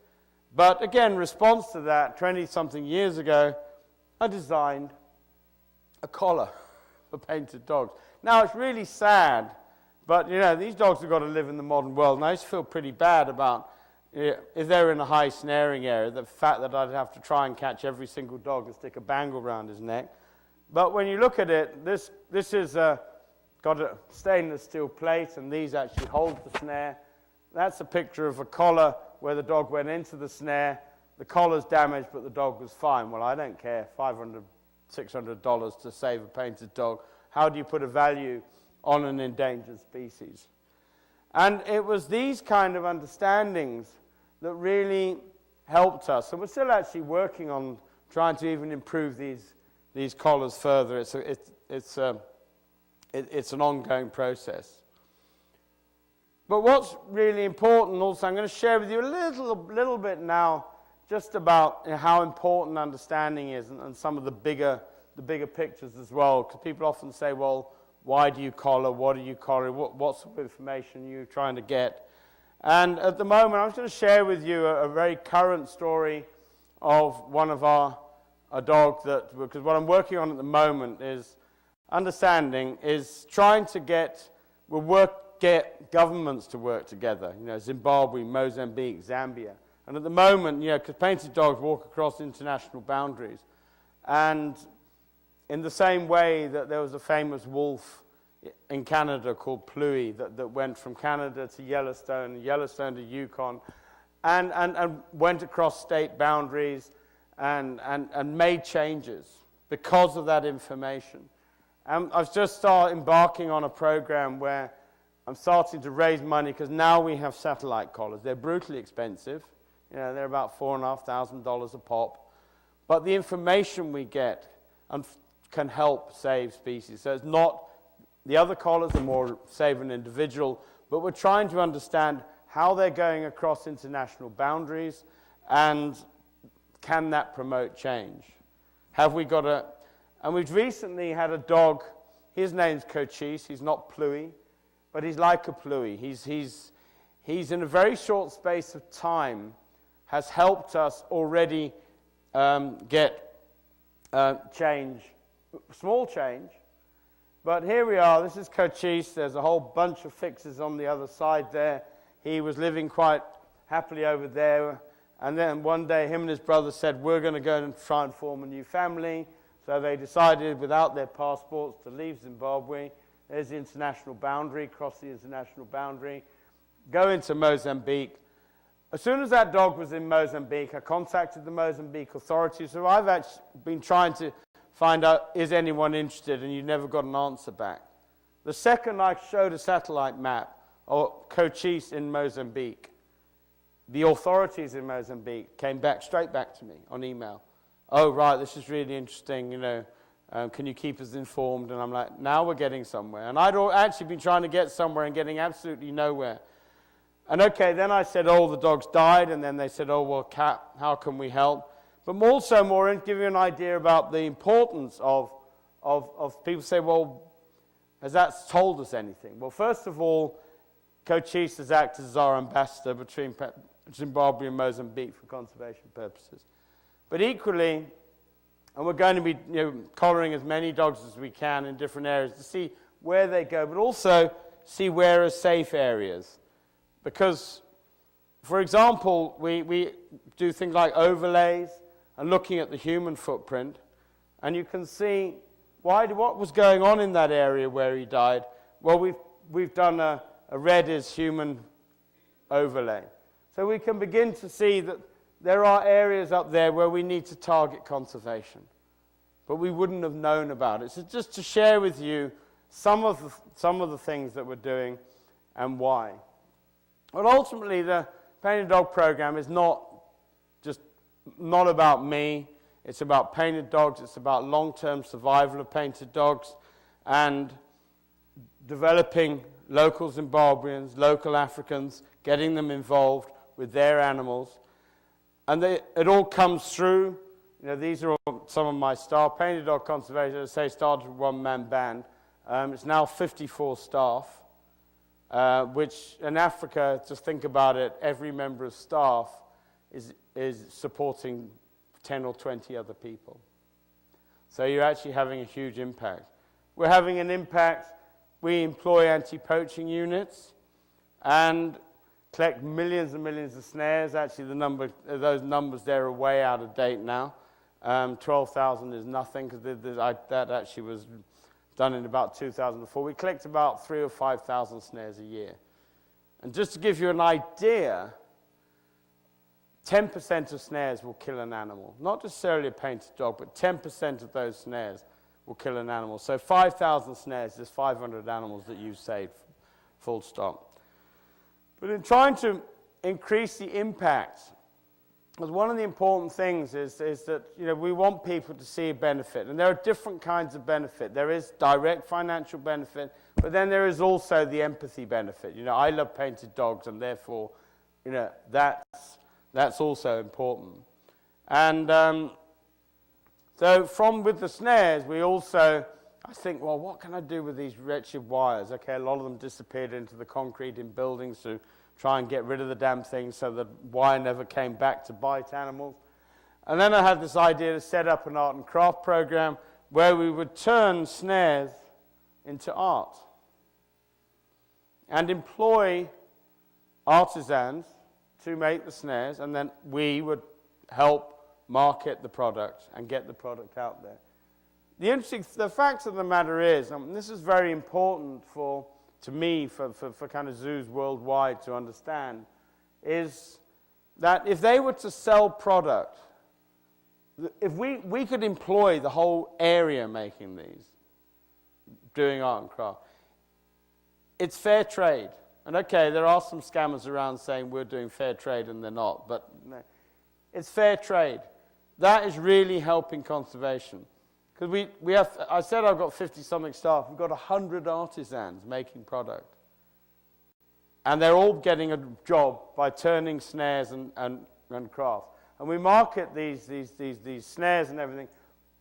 But again, response to that, 20-something years ago, I designed a collar for painted dogs. Now, it's really sad, but, these dogs have got to live in the modern world, and I just feel pretty bad about, if they're in a high snaring area, the fact that I'd have to try and catch every single dog and stick a bangle around his neck. But when you look at it, this is got a stainless steel plate, and these actually hold the snare. That's a picture of a collar where the dog went into the snare. The collar's damaged, but the dog was fine. Well, I don't care, $500, $600 to save a painted dog. How do you put a value on an endangered species? And it was these kind of understandings that really helped us. And we're still actually working on trying to even improve these collars further. It's an ongoing process. But what's really important also, I'm going to share with you a little bit now just about how important understanding is, and some of the bigger pictures as well. Because people often say, well, why do you collar? What are you collaring? What sort of information are you trying to get? And at the moment, I'm just going to share with you a very current story of one of a dog that, because what I'm working on at the moment is understanding, is trying to get governments to work together, Zimbabwe, Mozambique, Zambia. And at the moment, because painted dogs walk across international boundaries. And in the same way that there was a famous wolf in Canada called Pluie that went from Canada to Yellowstone to Yukon, and went across state boundaries and made changes because of that information. I've just started embarking on a program where I'm starting to raise money because now we have satellite collars. They're brutally expensive. They're about $4,500 a pop. But the information we get can help save species. So it's not, the other collars are more save an individual, but we're trying to understand how they're going across international boundaries, and can that promote change? Have we got and we've recently had a dog, his name's Cochise, he's not Pluie, but he's like a Pluie. He's in a very short space of time has helped us already get change, small change. But here we are, this is Cochise. There's a whole bunch of fixes on the other side there. He was living quite happily over there. And then one day, him and his brother said, we're going to go and try and form a new family. So they decided, without their passports, to leave Zimbabwe. There's the international boundary, cross the international boundary, go into Mozambique. As soon as that dog was in Mozambique, I contacted the Mozambique authorities. So I've actually been trying to find out, is anyone interested? And you never got an answer back. The second I showed a satellite map of Cochise in Mozambique, the authorities in Mozambique came straight back to me on email. Oh, right, this is really interesting, can you keep us informed? And I'm like, now we're getting somewhere. And I'd actually been trying to get somewhere and getting absolutely nowhere. And okay, then I said, oh, the dog's died. And then they said, oh, well, how can we help? But also more, give you an idea about the importance of people say, well, has that told us anything? Well, first of all, Cochise has acted as our ambassador between Zimbabwe and Mozambique for conservation purposes. But equally, and we're going to be collaring as many dogs as we can in different areas to see where they go, but also see where are safe areas. Because, for example, we do things like overlays and looking at the human footprint, and you can see what was going on in that area where he died. Well, we've done a red is human overlay. So we can begin to see that there are areas up there where we need to target conservation, but we wouldn't have known about it. So just to share with you some of the things that we're doing and why. But ultimately, the Painted Dog program is not about me. It's about painted dogs. It's about long-term survival of painted dogs and developing local Zimbabweans, local Africans, getting them involved with their animals. And it all comes through. You know, these are all some of my staff. Painted Dog Conservation, as I say, started with a one-man band. It's now 54 staff, which in Africa, just think about it, every member of staff is supporting 10 or 20 other people. So you're actually having a huge impact. We're having an impact. We employ anti-poaching units and collect millions and millions of snares. Actually, those numbers there are way out of date now. 12,000 is nothing, because that actually was done in about 2004. We collect about 3,000 or 5,000 snares a year. And just to give you an idea, 10% of snares will kill an animal. Not necessarily a painted dog, but 10% of those snares will kill an animal. So 5,000 snares is 500 animals that you've saved, full stop. But in trying to increase the impact, because one of the important things is that, you know, we want people to see a benefit. And there are different kinds of benefit. There is direct financial benefit, but then there is also the empathy benefit. You know, I love painted dogs, and therefore, you know, that's also important. And so with the snares, we also, I think, well, what can I do with these wretched wires? Okay, a lot of them disappeared into the concrete in buildings to try and get rid of the damn thing so the wire never came back to bite animals. And then I had this idea to set up an art and craft program where we would turn snares into art and employ artisans to make the snares, and then we would help market the product and get the product out there. The fact of the matter is, and this is very important to me, for kind of zoos worldwide to understand, is that if they were to sell product, if we could employ the whole area making these, doing art and craft, it's fair trade. And okay, there are some scammers around saying we're doing fair trade and they're not, but it's fair trade. That is really helping conservation. Because we have, I said I've got 50-something staff, we've got 100 artisans making product. And they're all getting a job by turning snares and craft. And we market these snares and everything.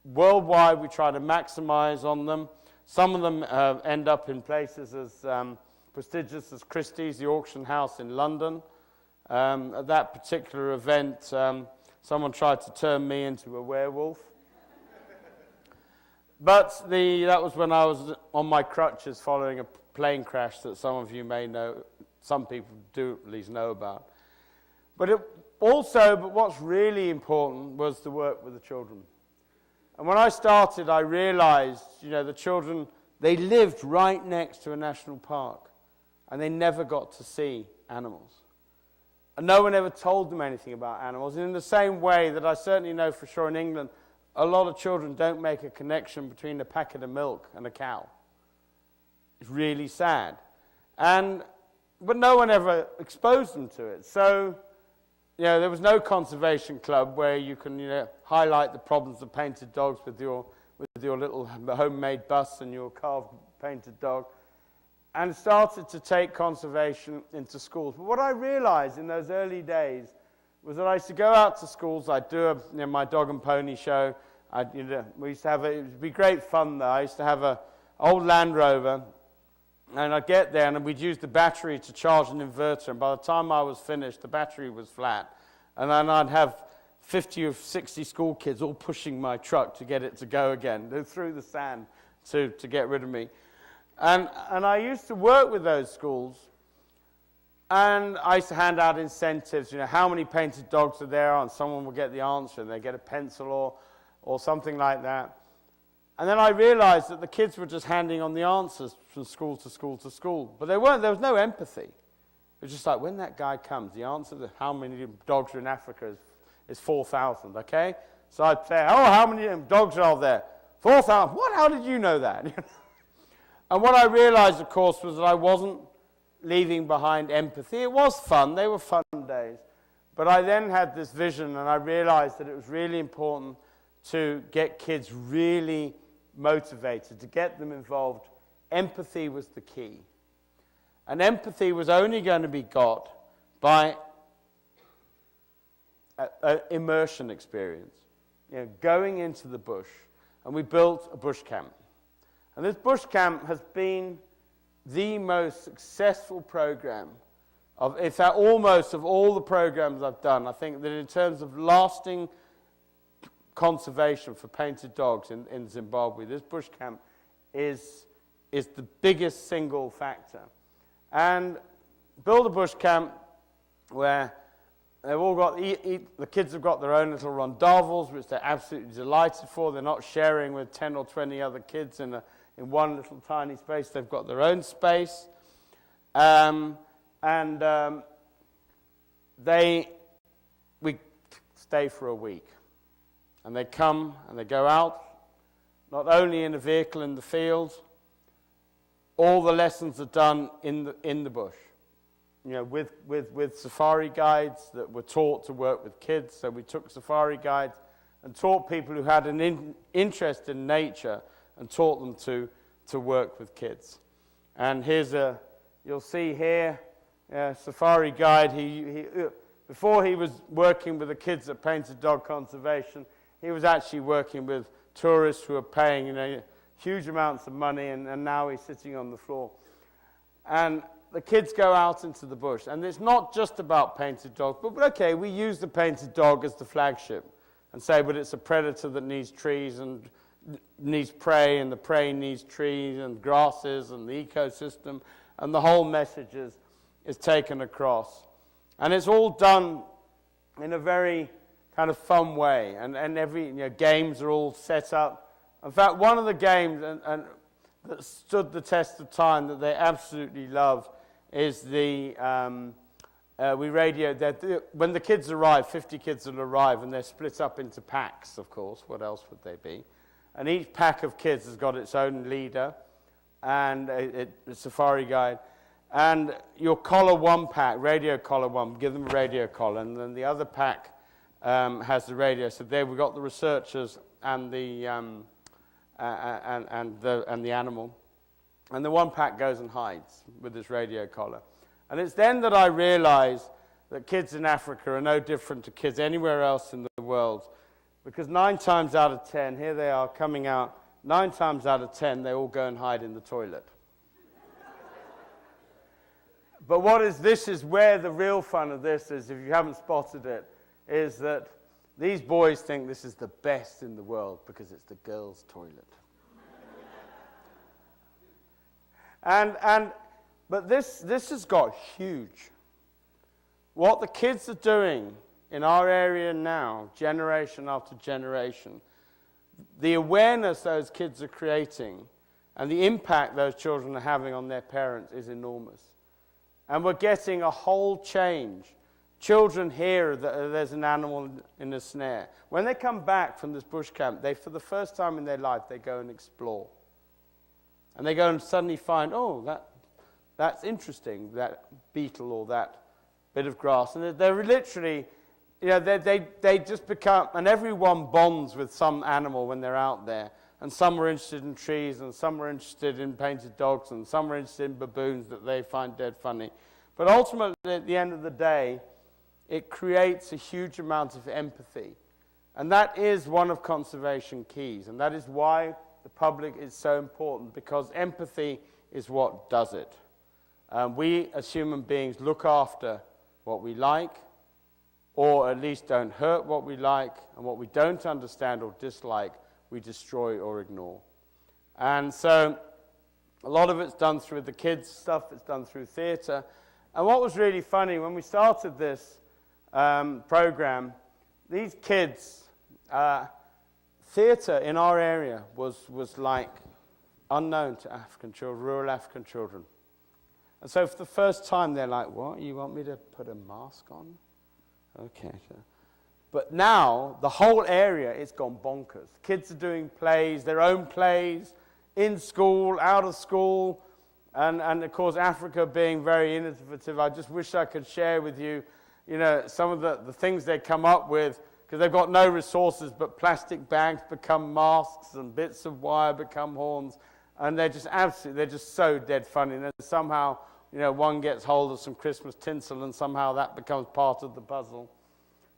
Worldwide, we try to maximize on them. Some of them end up in places as prestigious as Christie's, the auction house in London. At that particular event, someone tried to turn me into a werewolf. But that was when I was on my crutches following a plane crash that some of you may know, some people do at least know about. But what's really important was the work with the children. And when I started, I realized, you know, the children, they lived right next to a national park, and they never got to see animals. And no one ever told them anything about animals. And in the same way that I certainly know for sure in England, a lot of children don't make a connection between a packet of milk and a cow. It's really sad. But no one ever exposed them to it. So, you know, there was no conservation club where you can, you know, highlight the problems of painted dogs with your little homemade bus and your carved painted dog, and started to take conservation into schools. But what I realized in those early days was that I used to go out to schools. I'd do my dog and pony show. We used to have it would be great fun though. I used to have an old Land Rover, and I'd get there and we'd use the battery to charge an inverter, and by the time I was finished, the battery was flat. And then I'd have 50 or 60 school kids all pushing my truck to get it to go again, through the sand to get rid of me. And I used to work with those schools, and I used to hand out incentives, you know, how many painted dogs are there, and someone will get the answer, and they get a pencil or something like that. And then I realized that the kids were just handing on the answers from school to school to school. But there was no empathy. It was just like, when that guy comes, the answer to how many dogs are in Africa is 4,000, okay? So I'd say, oh, how many dogs are there? 4,000. What? How did you know that? And what I realized, of course, was that I wasn't leaving behind empathy. It was fun. They were fun days. But I then had this vision, and I realized that it was really important to get kids really motivated, to get them involved. Empathy was the key. And empathy was only going to be got by an immersion experience, going into the bush. And we built a bush camp. And this bush camp has been the most successful program almost of all the programs I've done. I think that in terms of lasting conservation for painted dogs in Zimbabwe, this bush camp is the biggest single factor. And build a bush camp where they've all got, the kids have got their own little rondavels, which they're absolutely delighted for. They're not sharing with 10 or 20 other kids in one little tiny space. They've got their own space. We stay for a week. And they come and they go out, not only in a vehicle in the field, all the lessons are done in the bush. With safari guides that were taught to work with kids. So we took safari guides and taught people who had an interest in nature and taught them to work with kids. And you'll see here, safari guide. He before he was working with the kids at Painted Dog Conservation, he was actually working with tourists who are paying, huge amounts of money, and now he's sitting on the floor. And the kids go out into the bush, and it's not just about painted dogs, but okay, we use the painted dog as the flagship and say, but it's a predator that needs trees and needs prey, and the prey needs trees and grasses and the ecosystem, and the whole message is taken across. And it's all done in a very kind of fun way, and every games are all set up. In fact, one of the games and that stood the test of time that they absolutely love is we radio that when the kids arrive, 50 kids will arrive, and they're split up into packs, of course. What else would they be? And each pack of kids has got its own leader and a safari guide. And you'll collar one pack, radio collar one, give them a radio collar, and then the other pack has the radio. So there we've got the researchers and the animal. And the one pack goes and hides with this radio collar. And it's then that I realized that kids in Africa are no different to kids anywhere else in the world. Because 9 times out of 10, here they are coming out, 9 times out of 10, they all go and hide in the toilet. But this is where the real fun of this is, if you haven't spotted it, is that these boys think this is the best in the world because it's the girls' toilet. But this has got huge. What the kids are doing in our area now, generation after generation, the awareness those kids are creating and the impact those children are having on their parents is enormous. And we're getting a whole change. Children hear that there's an animal in a snare. When they come back from this bush camp, for the first time in their life, they go and explore. And they go and suddenly find, that's interesting, that beetle or that bit of grass. And they're literally, they just become, and everyone bonds with some animal when they're out there. And some are interested in trees, and some are interested in painted dogs, and some are interested in baboons that they find dead funny. But ultimately, at the end of the day, it creates a huge amount of empathy. And that is one of conservation keys. And that is why the public is so important, because empathy is what does it. We, as human beings, look after what we like, or at least don't hurt what we like, and what we don't understand or dislike, we destroy or ignore. And so a lot of it's done through the kids' stuff, it's done through theatre. And what was really funny, when we started this program, these kids, theatre in our area was like unknown to African children, rural African children. And so for the first time, they're like, what, you want me to put a mask on? Okay. But now, the whole area is gone bonkers. Kids are doing plays, their own plays, in school, out of school, and of course, Africa being very innovative. I just wish I could share with you, some of the things they come up with, because they've got no resources, but plastic bags become masks, and bits of wire become horns, and they're just so dead funny. And then somehow, one gets hold of some Christmas tinsel and somehow that becomes part of the puzzle.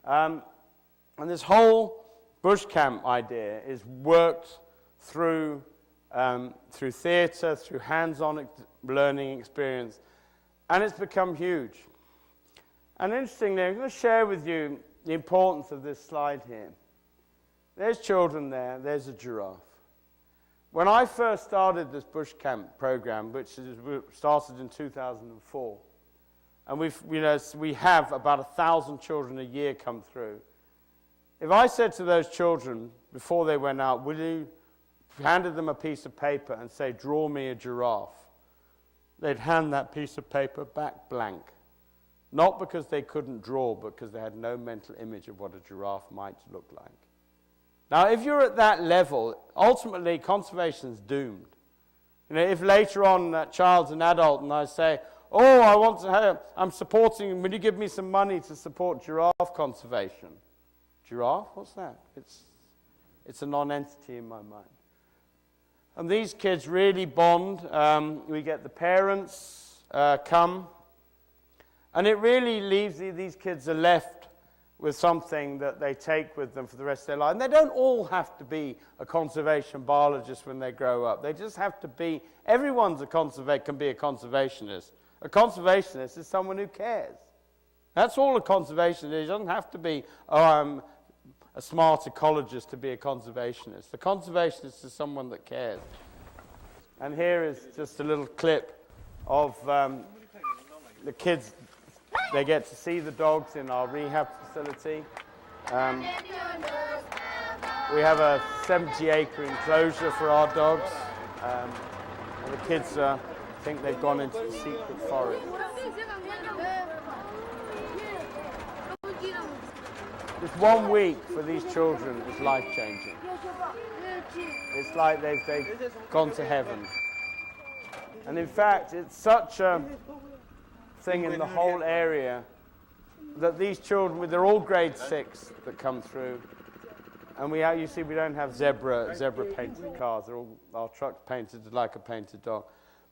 And this whole bush camp idea is worked through theatre, through hands-on learning experience, and it's become huge. And interestingly, I'm going to share with you the importance of this slide here. There's children there, there's a giraffe. When I first started this bush camp program, which started in 2004, and we have about 1,000 children a year come through. If I said to those children before they went out, handed them a piece of paper and say, draw me a giraffe, they'd hand that piece of paper back blank. Not because they couldn't draw, but because they had no mental image of what a giraffe might look like. Now, if you're at that level, ultimately, conservation's doomed. If later on that child's an adult and I say, I'm supporting, will you give me some money to support giraffe conservation? Giraffe? What's that? It's a non-entity in my mind. And these kids really bond. We get the parents come. And it really leaves these kids are left with something that they take with them for the rest of their life. And they don't all have to be a conservation biologist when they grow up. They just have to be, everyone's can be a conservationist. A conservationist is someone who cares. That's all a conservationist is. It doesn't have to be, I'm a smart ecologist to be a conservationist. A conservationist is someone that cares. And here is just a little clip of the kids. They get to see the dogs in our rehab facility. We have a 70-acre enclosure for our dogs. And the kids think they've gone into the secret forest. Just 1 week for these children is life-changing. It's like they've gone to heaven. And in fact, it's such a thing in the whole area that these children, they're all grade 6 that come through. And you see, we don't have zebra painted cars. They're all our trucks painted like a painted dog.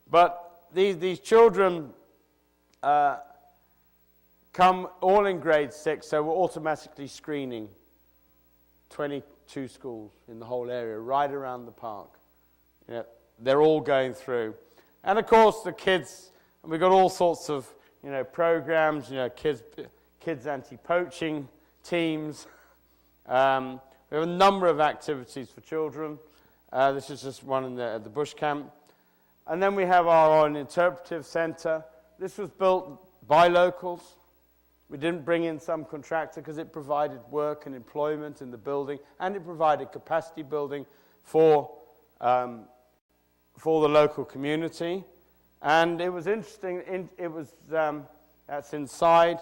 But these children come all in grade 6, so we're automatically screening 22 schools in the whole area, right around the park. They're all going through. And of course, the kids, and we've got all sorts of programs, kids anti-poaching teams. We have a number of activities for children. This is just one at the bush camp. And then we have our own interpretive center. This was built by locals. We didn't bring in some contractor because it provided work and employment in the building, and it provided capacity building for the local community. And it was interesting. That's inside.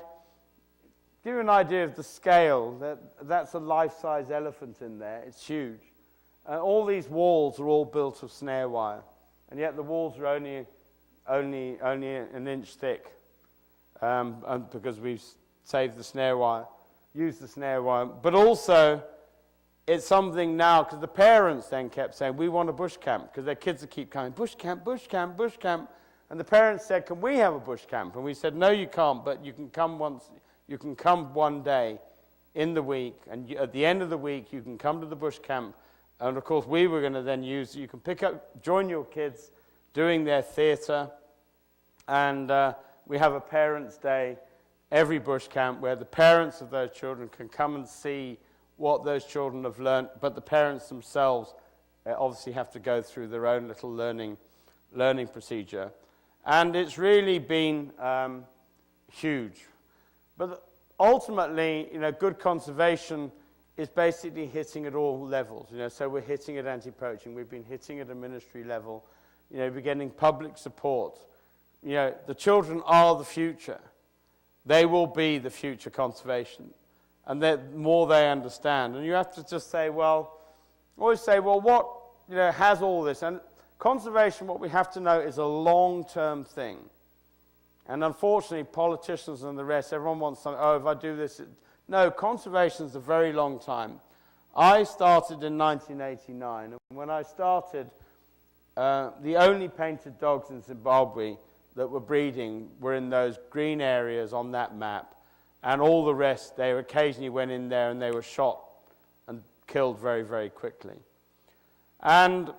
Give you an idea of the scale. That's a life-size elephant in there. It's huge. All these walls are all built of snare wire, and yet the walls are only an inch thick, and because we've saved the snare wire, used the snare wire. But also, it's something now, because the parents then kept saying, we want a bush camp, because their kids would keep coming, bush camp, bush camp, bush camp. And the parents said, can we have a bush camp? And we said, no, you can't, but you can come one day in the week, and at the end of the week, you can come to the bush camp. And of course, we were going to then you can join your kids doing their theatre, and we have a parents' day every bush camp where the parents of those children can come and see what those children have learned, but the parents themselves obviously have to go through their own little learning procedure. And it's really been huge. But ultimately, good conservation is basically hitting at all levels. So we're hitting at anti-poaching. We've been hitting at a ministry level. We're getting public support. The children are the future. They will be the future conservation. And the more they understand. And you have to just say, what has all this? And conservation, what we have to know, is a long-term thing. And unfortunately, politicians and the rest, everyone wants something, if I do this. No, conservation is a very long time. I started in 1989, and when I started, the only painted dogs in Zimbabwe that were breeding were in those green areas on that map, and all the rest, they occasionally went in there and they were shot and killed very, very quickly. And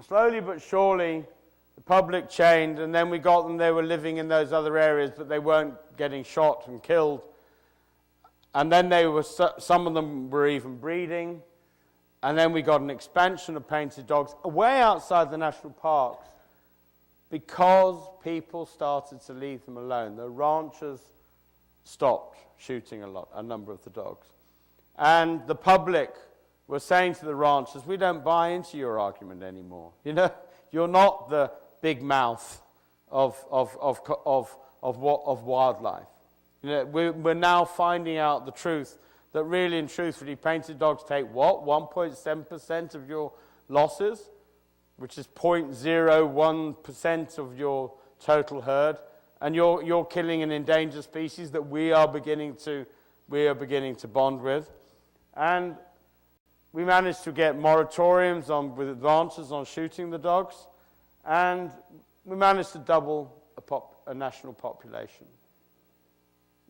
slowly but surely, the public changed, and then we got them, they were living in those other areas, but they weren't getting shot and killed. And then some of them were even breeding. And then we got an expansion of painted dogs way outside the national parks because people started to leave them alone. The ranchers stopped shooting a number of the dogs. And the public were saying to the ranchers, we don't buy into your argument anymore. You know, you're not the big mouth of wildlife. You know, we're now finding out the truth that really and truthfully painted dogs take what? 1.7% of your losses, which is 0.01% of your total herd, and you're killing an endangered species that we are beginning to bond with. And we managed to get moratoriums with ranchers on shooting the dogs, and we managed to double a national population.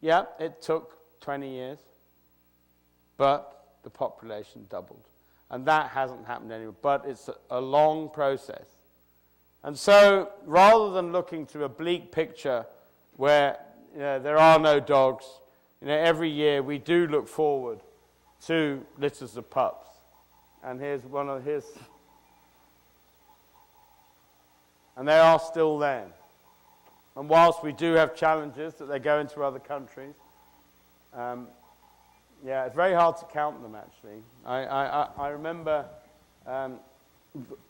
Yeah, it took 20 years, but the population doubled. And that hasn't happened anymore, but it's a long process. And so, rather than looking to a bleak picture where there are no dogs, every year we do look forward to litters of pups. And here's one of his. And they are still there. And whilst we do have challenges that they go into other countries, it's very hard to count them, actually. I remember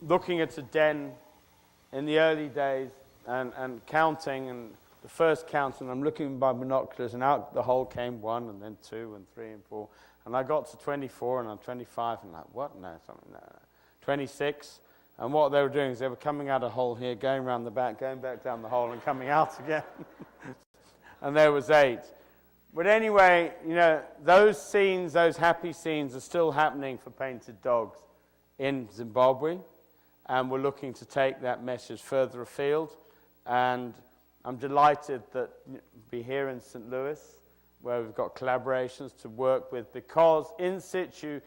looking at a den in the early days and counting, and the first count, and I'm looking by binoculars, and out the hole came 1, and then 2, and 3, and 4. And I got to 24, and I'm 25, and like, what? No, something like that. 26. And what they were doing is they were coming out a hole here, going around the back, going back down the hole, and coming out again. And there was 8. But anyway, those scenes, those happy scenes are still happening for painted dogs in Zimbabwe. And we're looking to take that message further afield. And I'm delighted that be here in St. Louis, where we've got collaborations to work with, because in situ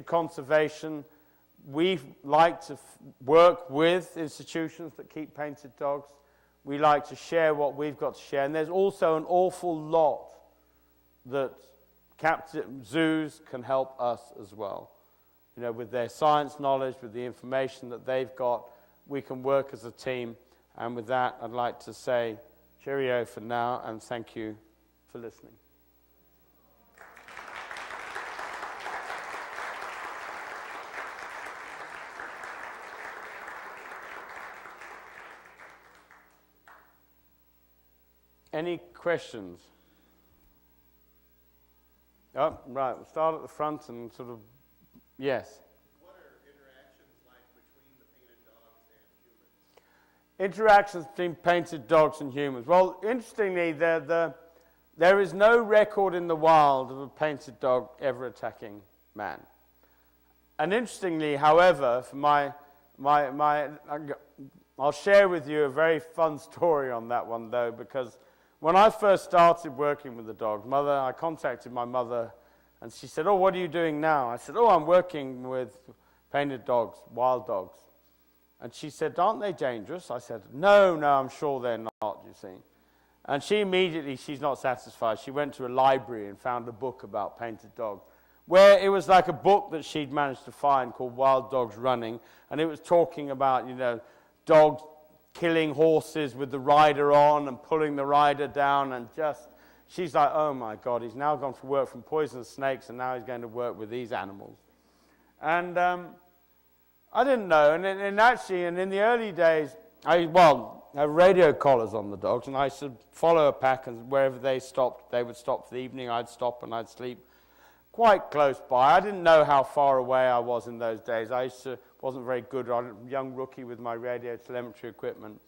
conservation, we like to work with institutions that keep painted dogs. We like to share what we've got to share. And there's also an awful lot that captive zoos can help us as well. With their science knowledge, with the information that they've got, we can work as a team. And with that, I'd like to say cheerio for now, and thank you for listening. Any questions? Oh, right. We'll start at the front and sort of, yes. What are interactions like between the painted dogs and humans? Interactions between painted dogs and humans. Well, interestingly, there is no record in the wild of a painted dog ever attacking man. And interestingly, however, for I'll share with you a very fun story on that one, though, because when I first started working with the dogs, I contacted my mother, and she said, "Oh, what are you doing now?" I said, "Oh, I'm working with painted dogs, wild dogs." And she said, "Aren't they dangerous?" I said, No, I'm sure they're not, you see. And she's not satisfied. She went to a library and found a book about painted dogs, where it was like a book that she'd managed to find called Wild Dogs Running, and it was talking about, dogs killing horses with the rider on and pulling the rider down, and she's like, oh my God, he's now gone to work from poisonous snakes, and now he's going to work with these animals. And I didn't know, and in the early days, I have radio collars on the dogs, and I used to follow a pack, and wherever they stopped, they would stop for the evening. I'd stop and I'd sleep quite close by. I didn't know how far away I was in those days. Wasn't very good. I was a young rookie with my radio telemetry equipment.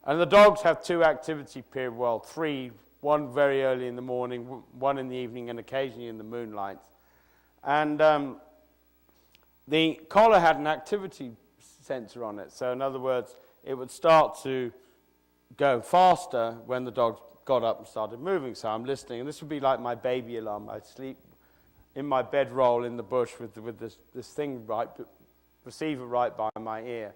And the dogs have 2 activity periods, 3, one very early in the morning, one in the evening, and occasionally in the moonlight. And the collar had an activity sensor on it. So in other words, it would start to go faster when the dog got up and started moving. So I'm listening, and this would be like my baby alarm. I'd sleep in my bedroll in the bush with this thing receiver right by my ear,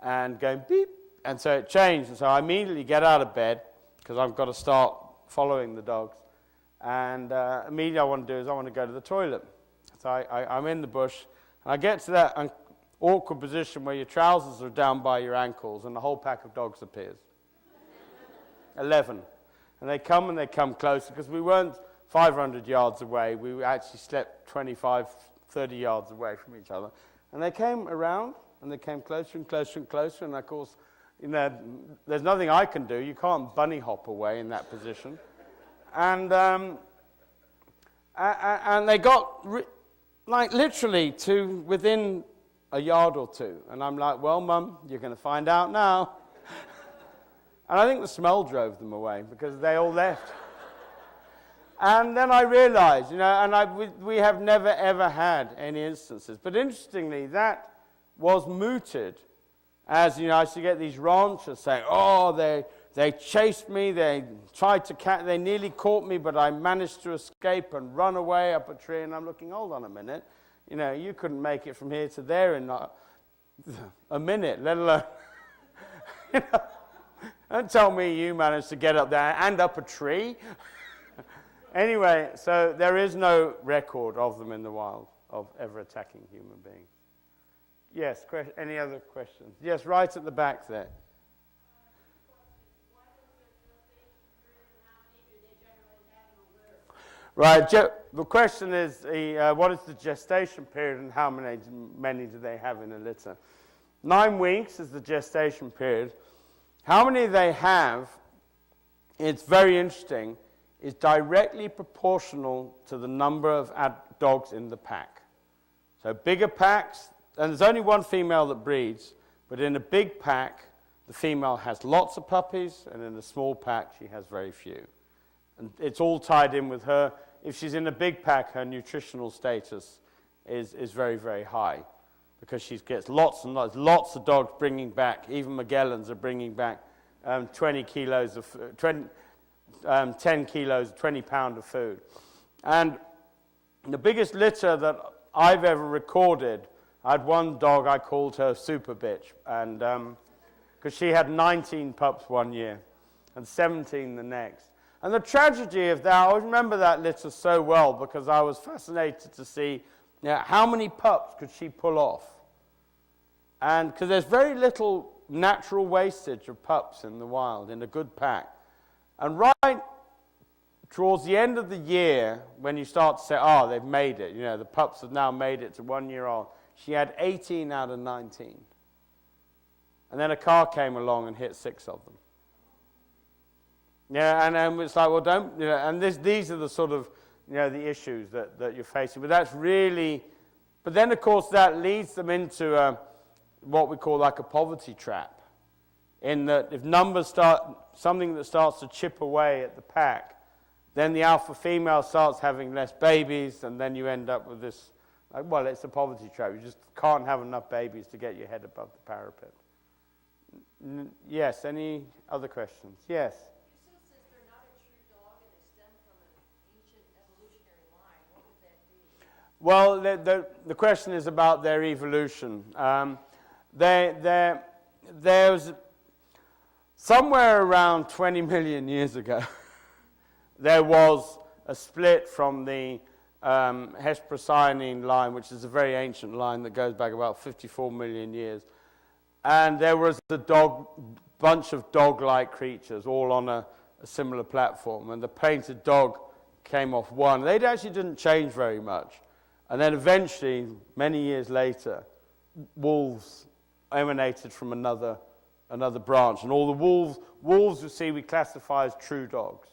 and going beep, and so it changed. And so I immediately get out of bed, because I've got to start following the dogs, and immediately I want to do is I want to go to the toilet. So I'm in the bush, and I get to that awkward position where your trousers are down by your ankles, and the whole pack of dogs appears. 11. And they come closer, because we weren't 500 yards away. We actually slept 25, 30 yards away from each other. And they came around, and they came closer and closer and closer. And, of course, you know, there's nothing I can do. You can't bunny hop away in that position. And they got, like, literally to within a yard or two. And I'm like, well, Mum, you're going to find out now. And I think the smell drove them away, because they all left. And then I realized, you know, and we have never, ever had any instances. But interestingly, that was mooted as, you know, I used to get these ranchers saying, oh, they chased me, they tried to they nearly caught me, but I managed to escape and run away up a tree. And I'm looking, hold on a minute. You know, you couldn't make it from here to there in a minute, let alone, you know. Don't tell me you managed to get up there and up a tree. Anyway, so there is no record of them in the wild, of ever attacking human beings. Yes, any other questions? Yes, right at the back there. Right, the question is, what is the gestation period and how many do they have in a litter? 9 weeks is the gestation period. How many they have, it's very interesting, is directly proportional to the number of dogs in the pack. So bigger packs, and there's only one female that breeds, but in a big pack, the female has lots of puppies, and in a small pack, she has very few. And it's all tied in with her. If she's in a big pack, her nutritional status is very, very high, because she gets lots and lots of dogs bringing back, even Magellans are bringing back 20 kilos of 10 kilos, 20 pounds of food. And the biggest litter that I've ever recorded, I had one dog, I called her Super Bitch, and because she had 19 pups one year and 17 the next. And the tragedy of that, I always remember that litter so well, because I was fascinated to see, you know, how many pups could she pull off. And because there's very little natural wastage of pups in the wild, in a good pack. And right towards the end of the year, when you start to say, oh, they've made it, you know, the pups have now made it to 1 year old, she had 18 out of 19. And then a car came along and hit 6 of them. Yeah, and it's like, well, don't, you know, and these are the sort of, you know, the issues that you're facing. But that's really, but then, of course, that leads them into what we call like a poverty trap, in that if numbers something that starts to chip away at the pack, then the alpha female starts having less babies, and then you end up with this, well, it's a poverty trap. You just can't have enough babies to get your head above the parapet. Yes, any other questions? Yes? You said since they're not a true dog and they stem from an ancient evolutionary line, what would that be? Well, the question is about their evolution. There's somewhere around 20 million years ago, there was a split from the Hesperocyanine line, which is a very ancient line that goes back about 54 million years. And there was a bunch of dog-like creatures, all on a similar platform. And the painted dog came off one. They actually didn't change very much. And then eventually, many years later, wolves emanated from another branch. And all the wolves you see, we classify as true dogs.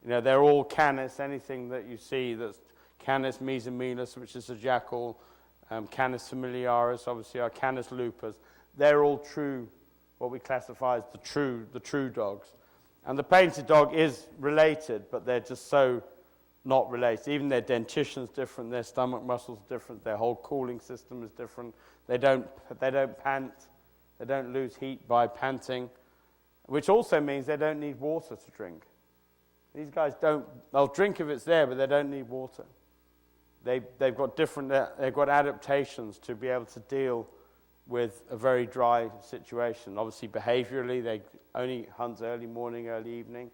You know, they're all Canis. Anything that you see that's Canis mesomelus, which is a jackal, Canis familiaris, obviously our Canis lupus. They're all true, what we classify as the true dogs. And the painted dog is related, but they're just so not related. Even their dentition's different, their stomach muscles are different, their whole cooling system is different. They don't pant They don't lose heat by panting, which also means they don't need water to drink. These guys they'll drink if it's there, but they don't need water. They've got adaptations to be able to deal with a very dry situation. Obviously, behaviorally, they only hunt early morning, early evening.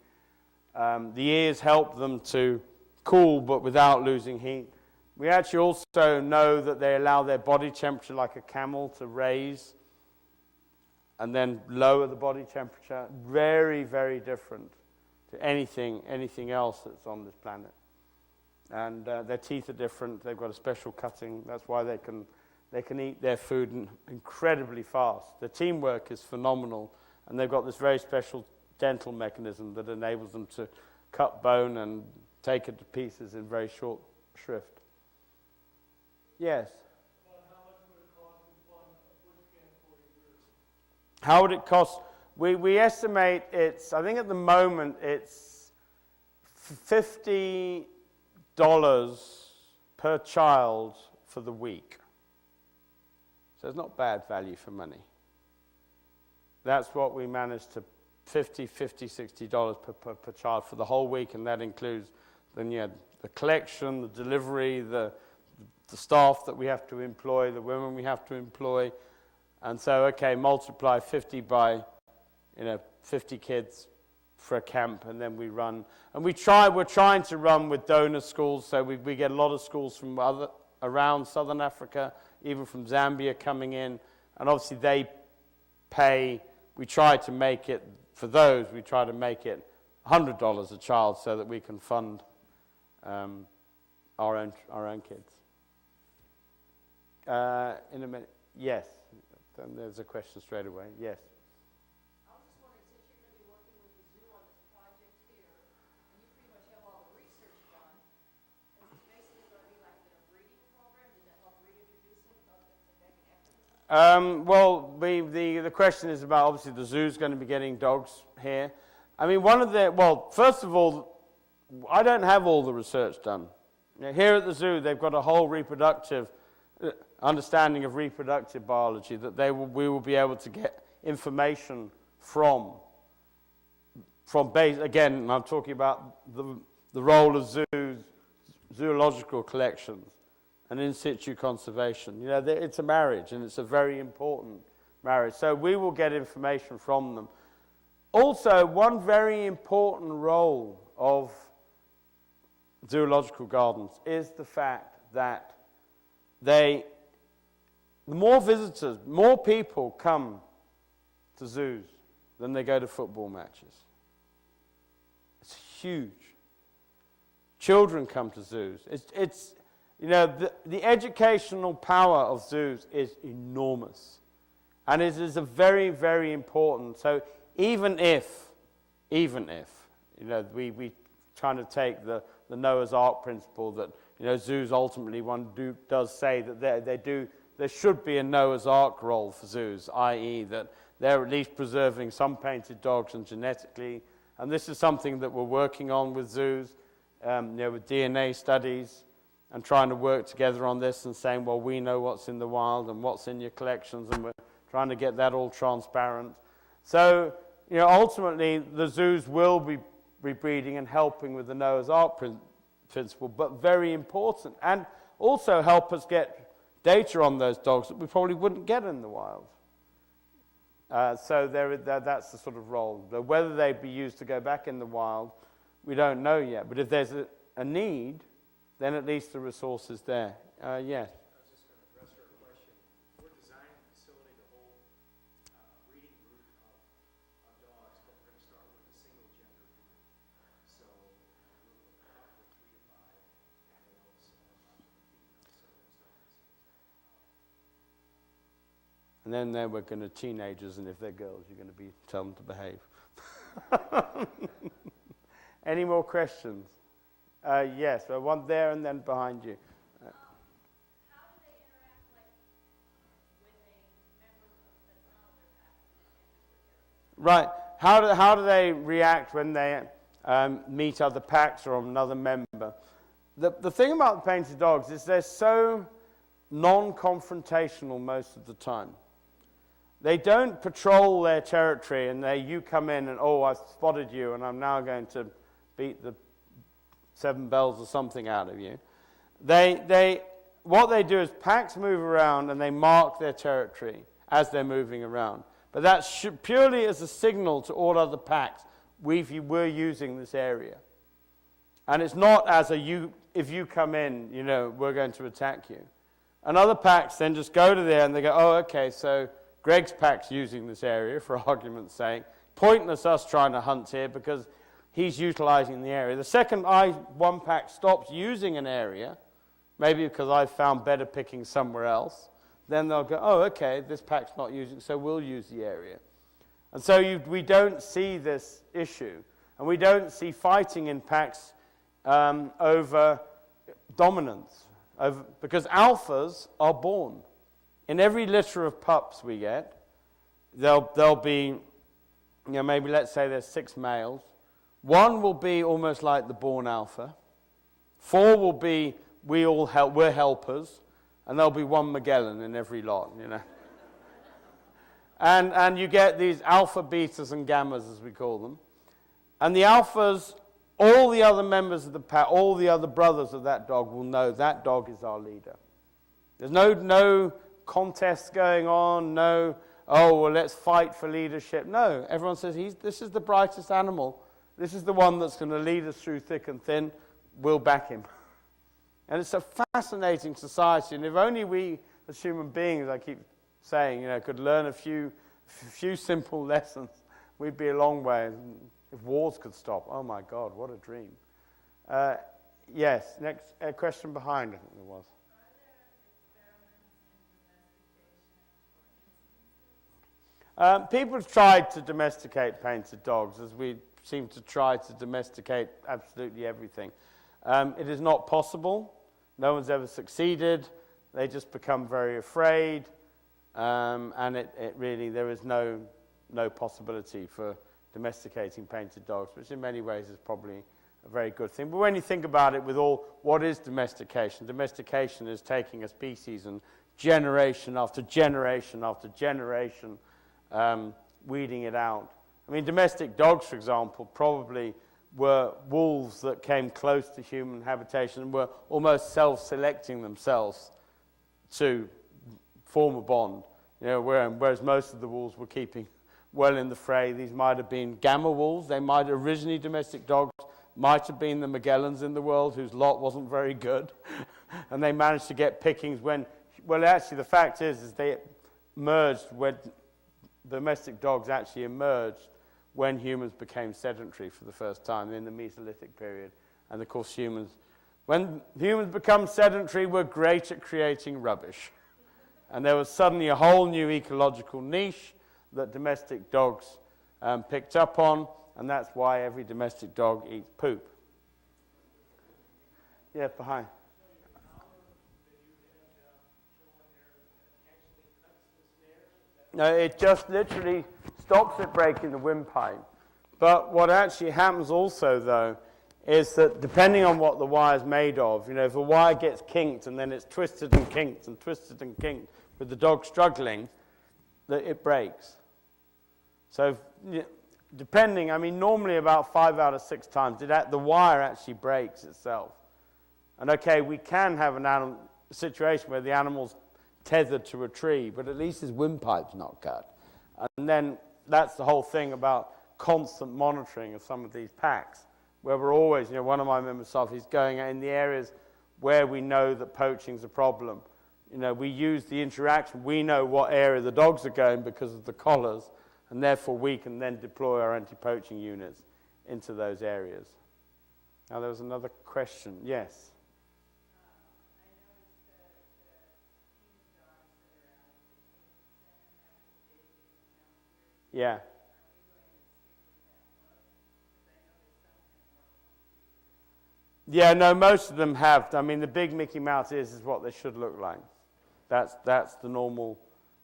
The ears help them to cool, but without losing heat. We actually also know that they allow their body temperature, like a camel, to raise and then lower the body temperature. Very, very different to anything else that's on this planet. And their teeth are different. They've got a special cutting. That's why they can eat their food incredibly fast. The teamwork is phenomenal, and they've got this very special dental mechanism that enables them to cut bone and take it to pieces in very short shrift. Yes? How much would it cost to fund a bush camp for a year? How would it cost? We estimate I think at the moment it's $50 per child for the week. So it's not bad value for money. That's what we managed to $60 per child for the whole week, and that includes the collection, the delivery, the staff that we have to employ, the women we have to employ. And so, okay, multiply 50 by 50 kids for a camp, and then we run. And we're trying to run with donor schools, so we get a lot of schools from around Southern Africa, even from Zambia coming in, and obviously they pay. We try to make it, for those, we try to make it $100 a child so that we can fund our own kids. In a minute, yes. Then there's a question straight away. Yes. I was just wondering, since you're going to be working with the zoo on this project here, and you pretty much have all the research done, is this basically going to be like a breeding program? Does that help reintroduce them back in Africa? Well, the question is about, obviously, the zoo's going to be getting dogs here. I mean, first of all, I don't have all the research done. Here at the zoo, they've got a whole reproductive understanding of reproductive biology that we will be able to get information from base. Again, I'm talking about the role of zoos, zoological collections, and in situ conservation. It's a marriage, and it's a very important marriage. So we will get information from them. Also, one very important role of zoological gardens is the fact that the more visitors, more people come to zoos than they go to football matches. It's huge. Children come to zoos. The educational power of zoos is enormous. And it is a very, very important. So even if we trying to take the Noah's Ark principle that zoos ultimately does say that there should be a Noah's Ark role for zoos, i.e. that they're at least preserving some painted dogs and genetically, and this is something that we're working on with zoos, with DNA studies, and trying to work together on this and saying, well, we know what's in the wild and what's in your collections, and we're trying to get that all transparent. So, ultimately, the zoos will be rebreeding and helping with the Noah's Ark principle, but very important, and also help us get data on those dogs that we probably wouldn't get in the wild. So that's the sort of role. Whether they'd be used to go back in the wild, we don't know yet. But if there's a need, then at least the resource is there. Yes? I was just going to address her question. We're designing a facility to hold breeding brood of dogs, but we're going to start with a single gender breed. So a group of probably 3 to 5 males and females. So we're going to start with a single gender. And then we're going to teenagers, and if they're girls, you're going to tell them to behave. Any more questions? Yes, one there and then behind you. How do they interact, with a member that's not of their pack? Right. How do they react when they meet other packs or another member? The thing about the painted dogs is they're so non-confrontational most of the time. They don't patrol their territory and you come in and, oh, I've spotted you and I'm now going to beat the 7 bells or something out of you. What they do is packs move around and they mark their territory as they're moving around. But that's purely as a signal to all other packs, we're using this area. And it's not as if you come in, we're going to attack you. And other packs then just go to there and they go, oh, okay, so Greg's pack's using this area, for argument's sake. Pointless us trying to hunt here because he's utilizing the area. The second one pack stops using an area, maybe because I've found better picking somewhere else, then they'll go, oh, okay, this pack's not using, so we'll use the area. And so we don't see this issue. And we don't see fighting in packs over dominance, because alphas are born. In every litter of pups we get, there'll be, maybe let's say there's 6 males. 1 will be almost like the born alpha. 4 will be, we're helpers. And there'll be 1 Magellan in every lot, And you get these alpha, betas, and gammas, as we call them. And the alphas, all the other members of the pack, all the other brothers of that dog will know that dog is our leader. There's no contests going on, no, oh, well, let's fight for leadership. No, everyone says, this is the brightest animal. This is the one that's going to lead us through thick and thin. We'll back him. And it's a fascinating society, and if only we, as human beings, I keep saying, could learn a few simple lessons, we'd be a long way. If wars could stop, oh my God, what a dream. Yes, next question behind, I think there was. People have tried to domesticate painted dogs, as we seem to try to domesticate absolutely everything. It is not possible. No one's ever succeeded. They just become very afraid, and it really, there is no possibility for domesticating painted dogs, which in many ways is probably a very good thing. But when you think about it with what is domestication? Domestication is taking a species and generation after generation after generation weeding it out. I mean, domestic dogs, for example, probably were wolves that came close to human habitation and were almost self-selecting themselves to form a bond. Whereas most of the wolves were keeping well in the fray. These might have been gamma wolves. They might have originally domestic dogs, might have been the Magellans in the world whose lot wasn't very good. And they managed to get pickings actually the fact is they merged when domestic dogs actually emerged when humans became sedentary for the first time in the Mesolithic period. And of course when humans become sedentary, we're great at creating rubbish. And there was suddenly a whole new ecological niche that domestic dogs picked up on, and that's why every domestic dog eats poop. Yeah, behind. No, it just literally stops it breaking the windpipe. But what actually happens also, though, is that depending on what the wire is made of, if a wire gets kinked and then it's twisted and kinked and twisted and kinked with the dog struggling, that it breaks. So depending, normally about 5 out of 6 times, the wire actually breaks itself. And okay, we can have a situation where the animal's tethered to a tree, but at least his windpipe's not cut. And then that's the whole thing about constant monitoring of some of these packs, where we're always, one of my members of staff, he's going in the areas where we know that poaching's a problem. We use the interaction. We know what area the dogs are going because of the collars, and therefore we can then deploy our anti-poaching units into those areas. Now there was another question. Yes? Yeah. Yeah, no, most of them have. The big Mickey Mouse is what they should look like. That's the normal,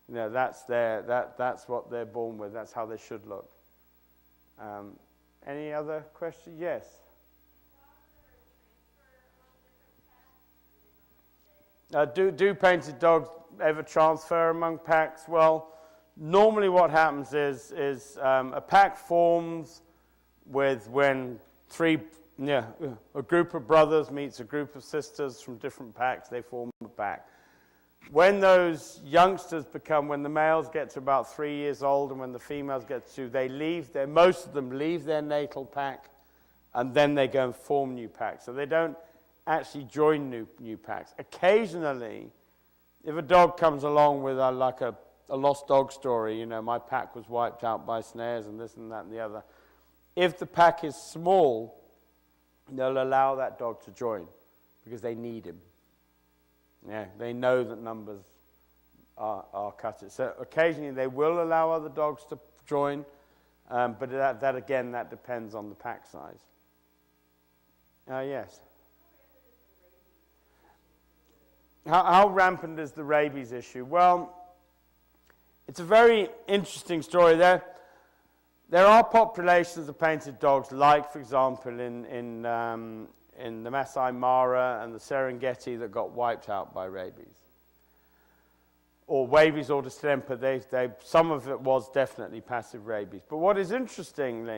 that's what they're born with. That's how they should look. Any other questions? Yes. Do painted dogs ever transfer among packs? Well, normally what happens is a pack forms when a group of brothers meets a group of sisters from different packs, they form a pack. When those youngsters when the males get to about 3 years old and when the females get to, most of them leave their natal pack and then they go and form new packs. So they don't actually join new packs. Occasionally, if a dog comes along with like a lost dog story, my pack was wiped out by snares and this and that and the other, if the pack is small, they'll allow that dog to join because they need him. Yeah, they know that numbers are cut. So occasionally they will allow other dogs to join, but that again, that depends on the pack size. Yes. How rampant is the rabies issue? Well, it's a very interesting story. There are populations of painted dogs, like, for example, in the Masai Mara and the Serengeti that got wiped out by rabies. Or rabies or distemper, some of it was definitely passive rabies. But what is interesting,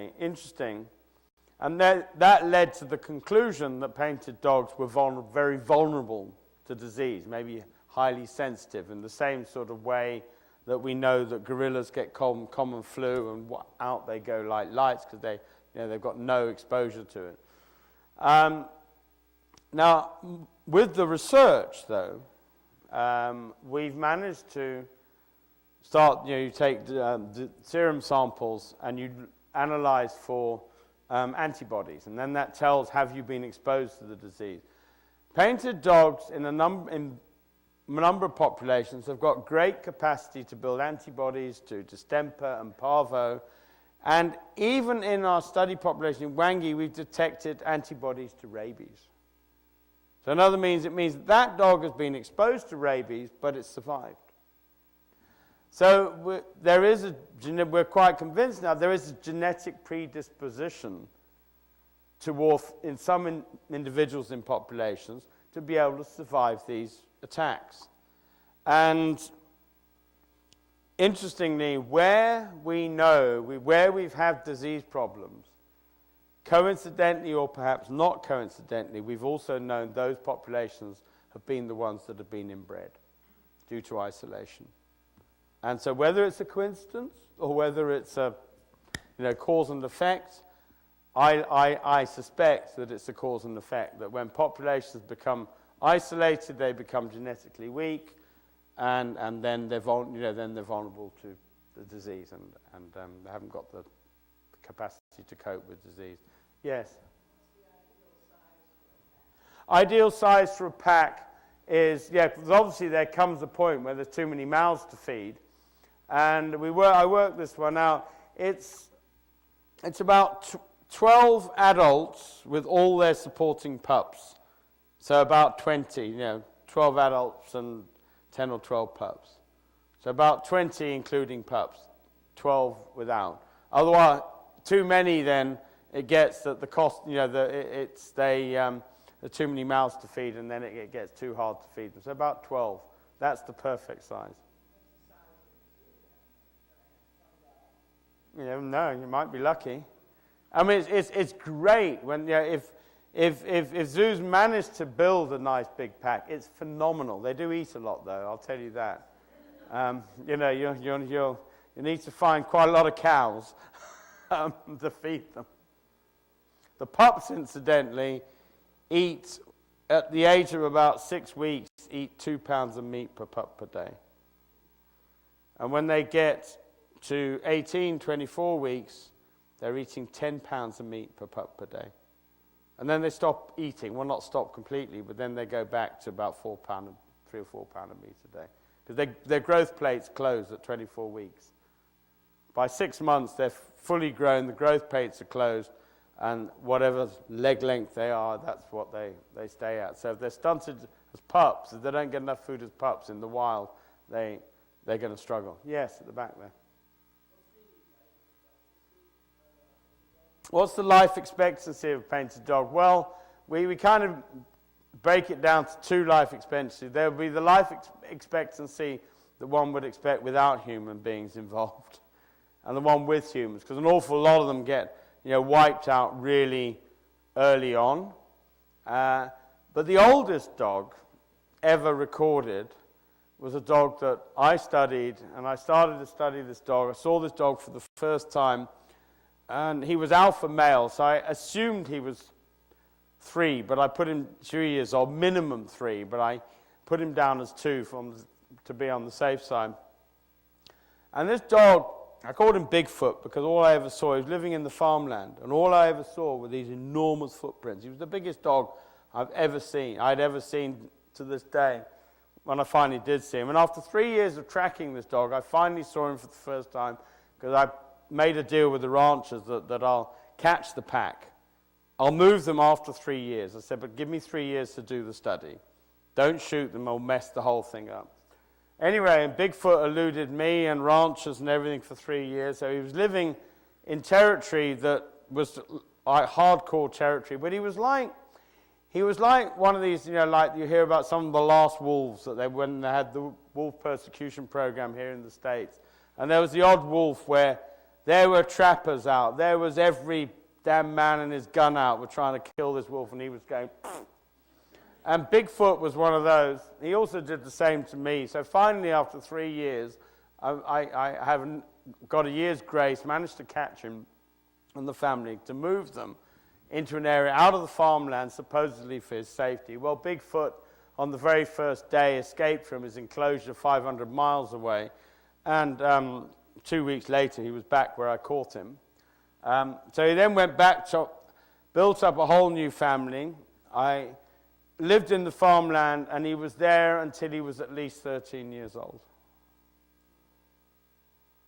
and that led to the conclusion that painted dogs were very vulnerable to disease, maybe highly sensitive, in the same sort of way that we know that gorillas get common flu and out they go like lights because they've got no exposure to it. Now, with the research, though, we've managed to start, you take the serum samples and you analyze for antibodies, and then that tells, have you been exposed to the disease? Painted dogs in a number of populations have got great capacity to build antibodies to distemper and parvo, and even in our study population in Wangi, we've detected antibodies to rabies. So in other means, it means that dog has been exposed to rabies, but it's survived. So we're quite convinced now there is a genetic predisposition in some individuals in populations to be able to survive these attacks. And interestingly, where we've had disease problems, coincidentally or perhaps not coincidentally, we've also known those populations have been the ones that have been inbred due to isolation. And so whether it's a coincidence or whether it's a cause and effect, I suspect that it's a cause and effect, that when populations become isolated, they become genetically weak, and then they're vulnerable to the disease, and they haven't got the capacity to cope with disease. Yes? Ideal size for a pack is, because obviously there comes a point where there's too many mouths to feed, and I worked this one out. It's about 12 adults with all their supporting pups. So about 20, 12 adults and 10 or 12 pups. So about 20 including pups, 12 without. Otherwise, too many, then it gets that the cost, there are too many mouths to feed, and then it gets too hard to feed them. So about 12. That's the perfect size. No, you might be lucky. I mean, it's great when if zoos manage to build a nice big pack, it's phenomenal. They do eat a lot, though. I'll tell you that. You need to find quite a lot of cows to feed them. The pups, incidentally, eat at the age of about 6 weeks. Eat 2 pounds of meat per pup per day, and when they get to 18, 24 weeks, they're eating 10 pounds of meat per pup per day. And then they stop eating. Well, not stop completely, but then they go back to about 3 or 4 pounds of meat a day. Because their growth plates close at 24 weeks. By 6 months, they're fully grown, the growth plates are closed, and whatever leg length they are, that's what they stay at. So if they're stunted as pups, if they don't get enough food as pups in the wild, they're going to struggle. Yes, at the back there. What's the life expectancy of a painted dog? Well, we kind of break it down to 2 life expectancies. There will be the life expectancy that one would expect without human beings involved, and the one with humans, because an awful lot of them get wiped out really early on. But the oldest dog ever recorded was a dog that I studied, and I started to study this dog. I saw this dog for the first time, and he was alpha male, so I assumed he was 3, but I put him 3 years old, minimum 3, but I put him down as 2 to be on the safe side. And this dog, I called him Bigfoot because all I ever saw, he was living in the farmland, and all I ever saw were these enormous footprints. He was the biggest dog I'd ever seen to this day, when I finally did see him. And after 3 years of tracking this dog, I finally saw him for the first time, because I made a deal with the ranchers that I'll catch the pack. I'll move them after 3 years. I said, but give me 3 years to do the study. Don't shoot them, or mess the whole thing up. Anyway, and Bigfoot eluded me and ranchers and everything for 3 years, so he was living in territory that was hardcore territory, but he was like one of these, like you hear about some of the last wolves when they had the wolf persecution program here in the States. And there was the odd wolf where there were trappers out. There was every damn man and his gun out were trying to kill this wolf, and he was going, pfft. And Bigfoot was one of those. He also did the same to me. So finally, after 3 years, I have got a year's grace, managed to catch him and the family, to move them into an area out of the farmland, supposedly for his safety. Well, Bigfoot, on the very first day, escaped from his enclosure 500 miles away, and 2 weeks later, he was back where I caught him. So he then went back, built up a whole new family. I lived in the farmland, and he was there until he was at least 13 years old.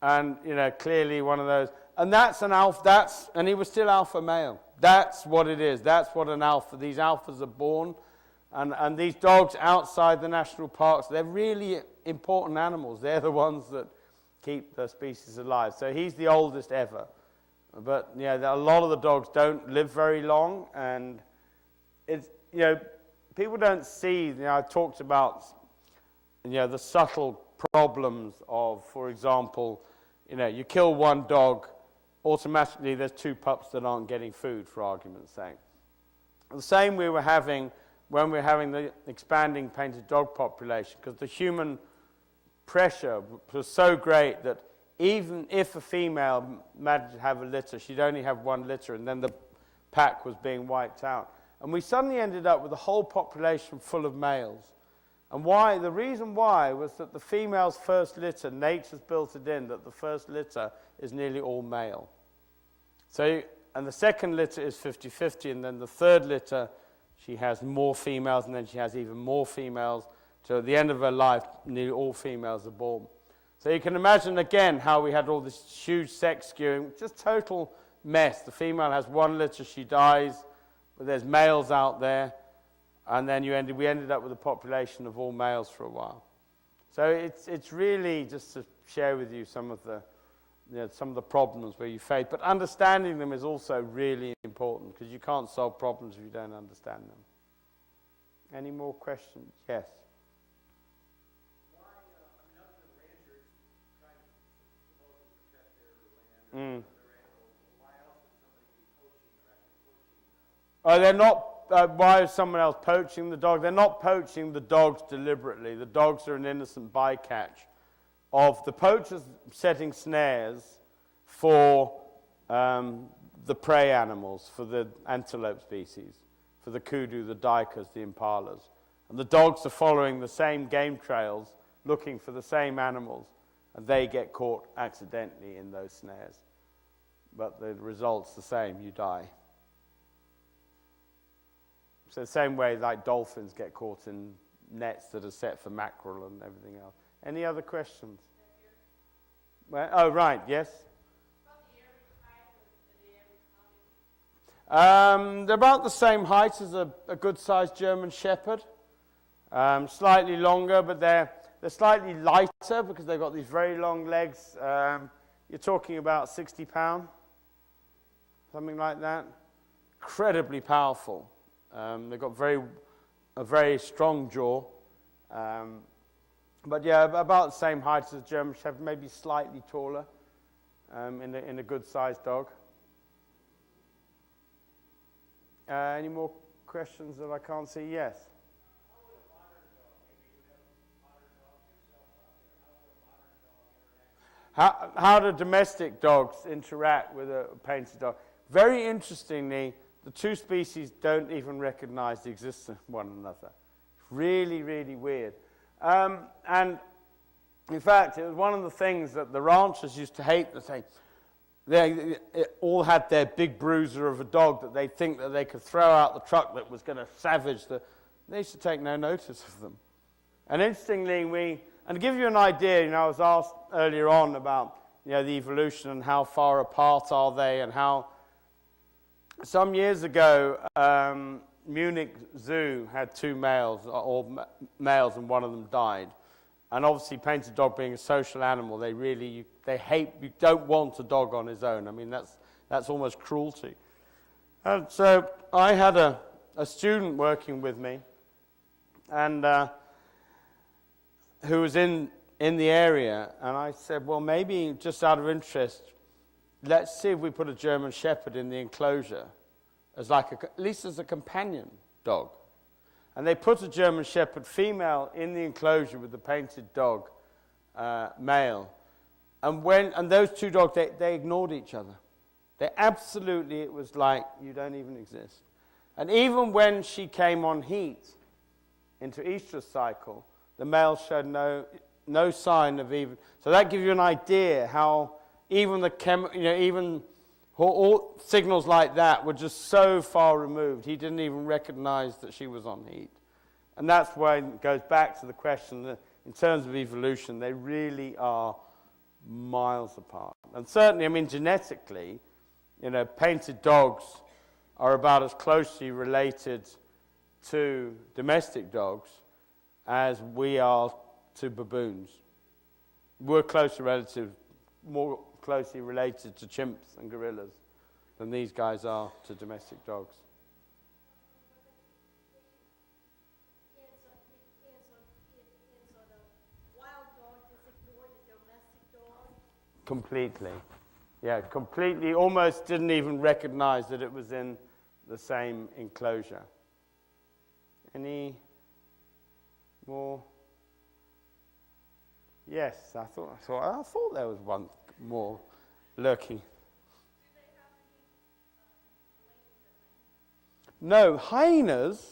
And, clearly one of those. And that's an alpha, and he was still alpha male. That's what it is. That's what an alpha, these alphas are born. And these dogs outside the national parks, they're really important animals. They're the ones that keep the species alive. So he's the oldest ever. But, a lot of the dogs don't live very long. And, it's, people don't see, I talked about, the subtle problems of, for example, you kill one dog, automatically there's 2 pups that aren't getting food, for argument's sake. The same we were having when we were having the expanding painted dog population, because the human pressure was so great that even if a female managed to have a litter, she'd only have 1 litter, and then the pack was being wiped out. And we suddenly ended up with a whole population full of males. And why? The reason why was that the female's first litter, nature's built it in, that the first litter is nearly all male. So, and the second litter is 50-50, and then the third litter, she has more females, and then she has even more females. So at the end of her life, nearly all females are born. So you can imagine again how we had all this huge sex skewing, just total mess. The female has 1 litter, she dies, but there's males out there. And then we ended up with a population of all males for a while. So it's really just to share with you some of the problems where you face. But understanding them is also really important, because you can't solve problems if you don't understand them. Any more questions? Yes. Why, other than ranchers trying to supposedly protect their land or their animals, why else would somebody be poaching or actually poaching them? Oh, they're not. Why is someone else poaching the dog? They're not poaching the dogs deliberately. The dogs are an innocent bycatch of the poachers setting snares for the prey animals, for the antelope species, for the kudu, the duikers, the impalas. And the dogs are following the same game trails, looking for the same animals, and they get caught accidentally in those snares. But the result's the same, you die. So the same way like dolphins get caught in nets that are set for mackerel and everything else. Any other questions? Well, oh, right, yes? They're about the same height as a good-sized German Shepherd. Slightly longer, but they're slightly lighter because they've got these very long legs. You're talking about 60 pounds, something like that. Incredibly powerful. They've got a very strong jaw. But yeah, about the same height as a German Shepherd, maybe slightly taller in a good-sized dog. Any more questions that I can't see? Yes. How do domestic dogs interact with a painted dog? Very interestingly, the two species don't even recognize the existence of one another. Really, really weird. And in fact, it was one of the things that the ranchers used to hate. They all had their big bruiser of a dog that they think that they could throw out the truck that was going to savage the. They used to take no notice of them. And interestingly, and to give you an idea, I was asked earlier on about the evolution and how far apart are they, and how some years ago Munich Zoo had two males, and one of them died. And obviously, painted dog being a social animal, they hate. You don't want a dog on his own. I mean, that's almost cruelty. And so I had a student working with me, and who was in the area, and I said, well, maybe just out of interest, let's see if we put a German Shepherd in the enclosure as at least as a companion dog. And they put a German Shepherd female in the enclosure with the painted dog male. And those two dogs, they ignored each other. It was like, you don't even exist. And even when she came on heat into estrus cycle, the male showed no sign of even. So that gives you an idea how even all signals like that were just so far removed. He didn't even recognize that she was on heat. And that's why it goes back to the question that in terms of evolution, they really are miles apart. And certainly, genetically, painted dogs are about as closely related to domestic dogs as we are to baboons. We're more closely related to chimps and gorillas than these guys are to domestic dogs. So the wild dog just ignored the domestic dog? Completely. Yeah, completely. Almost didn't even recognize that it was in the same enclosure. Any more? Yes, I thought there was one more lurking. No, hyenas.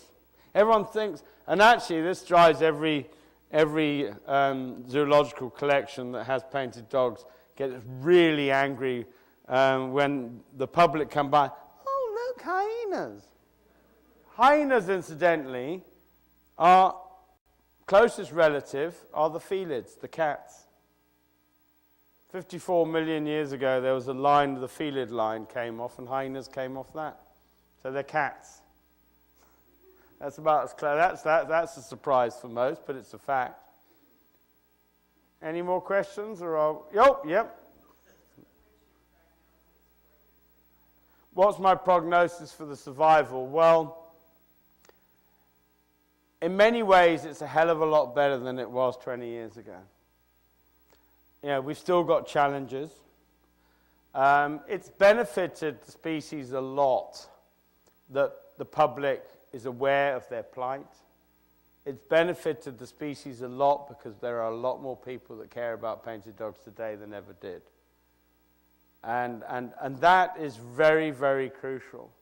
Everyone thinks, and actually this drives every zoological collection that has painted dogs gets really angry when the public come by. Oh, look, hyenas. Hyenas, incidentally, our closest relative are the felids, the cats. 54 million years ago, there was a line, the felid line came off, and hyenas came off that. So they're cats. That's about as clear. That's a surprise for most, but it's a fact. Any more questions? Yep. What's my prognosis for the survival? Well, in many ways, it's a hell of a lot better than it was 20 years ago. We've still got challenges. It's benefited the species a lot that the public is aware of their plight. It's benefited the species a lot because there are a lot more people that care about painted dogs today than ever did. And that is very, very crucial.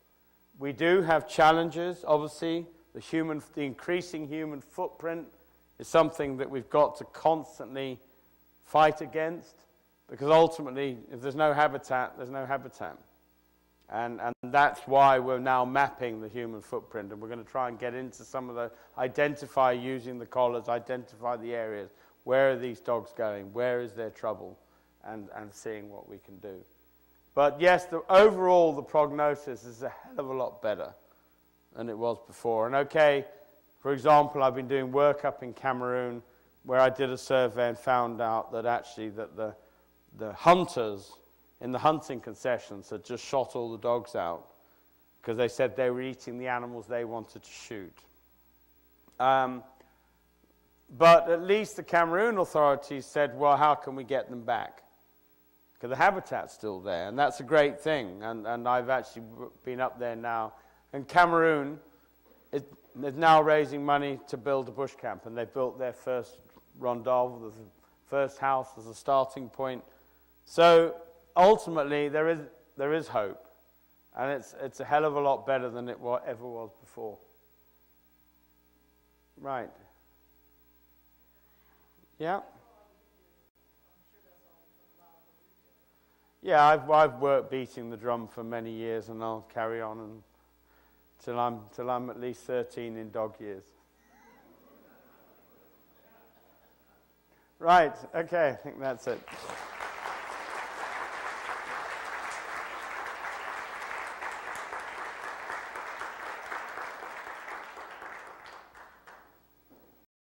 We do have challenges, obviously. The increasing human footprint is something that we've got to constantly fight against, because ultimately, if there's no habitat, there's no habitat. And that's why we're now mapping the human footprint, and we're going to try and get into some of the, identify using the collars, identify the areas. Where are these dogs going? Where is their trouble? And seeing what we can do. But yes, overall, the prognosis is a hell of a lot better than it was before. And okay, for example, I've been doing work up in Cameroon where I did a survey and found out that actually that the hunters in the hunting concessions had just shot all the dogs out because they said they were eating the animals they wanted to shoot. But at least the Cameroon authorities said, well, how can we get them back? Because the habitat's still there, and that's a great thing. And I've actually been up there now. And Cameroon is now raising money to build a bush camp, and they built their first rondel, the first house as a starting point. So ultimately, there is hope, and it's a hell of a lot better than it ever was before. Right. Yeah. Yeah, I've worked beating the drum for many years, and I'll carry on till I'm at least 13 in dog years. Right. Okay. I think that's it.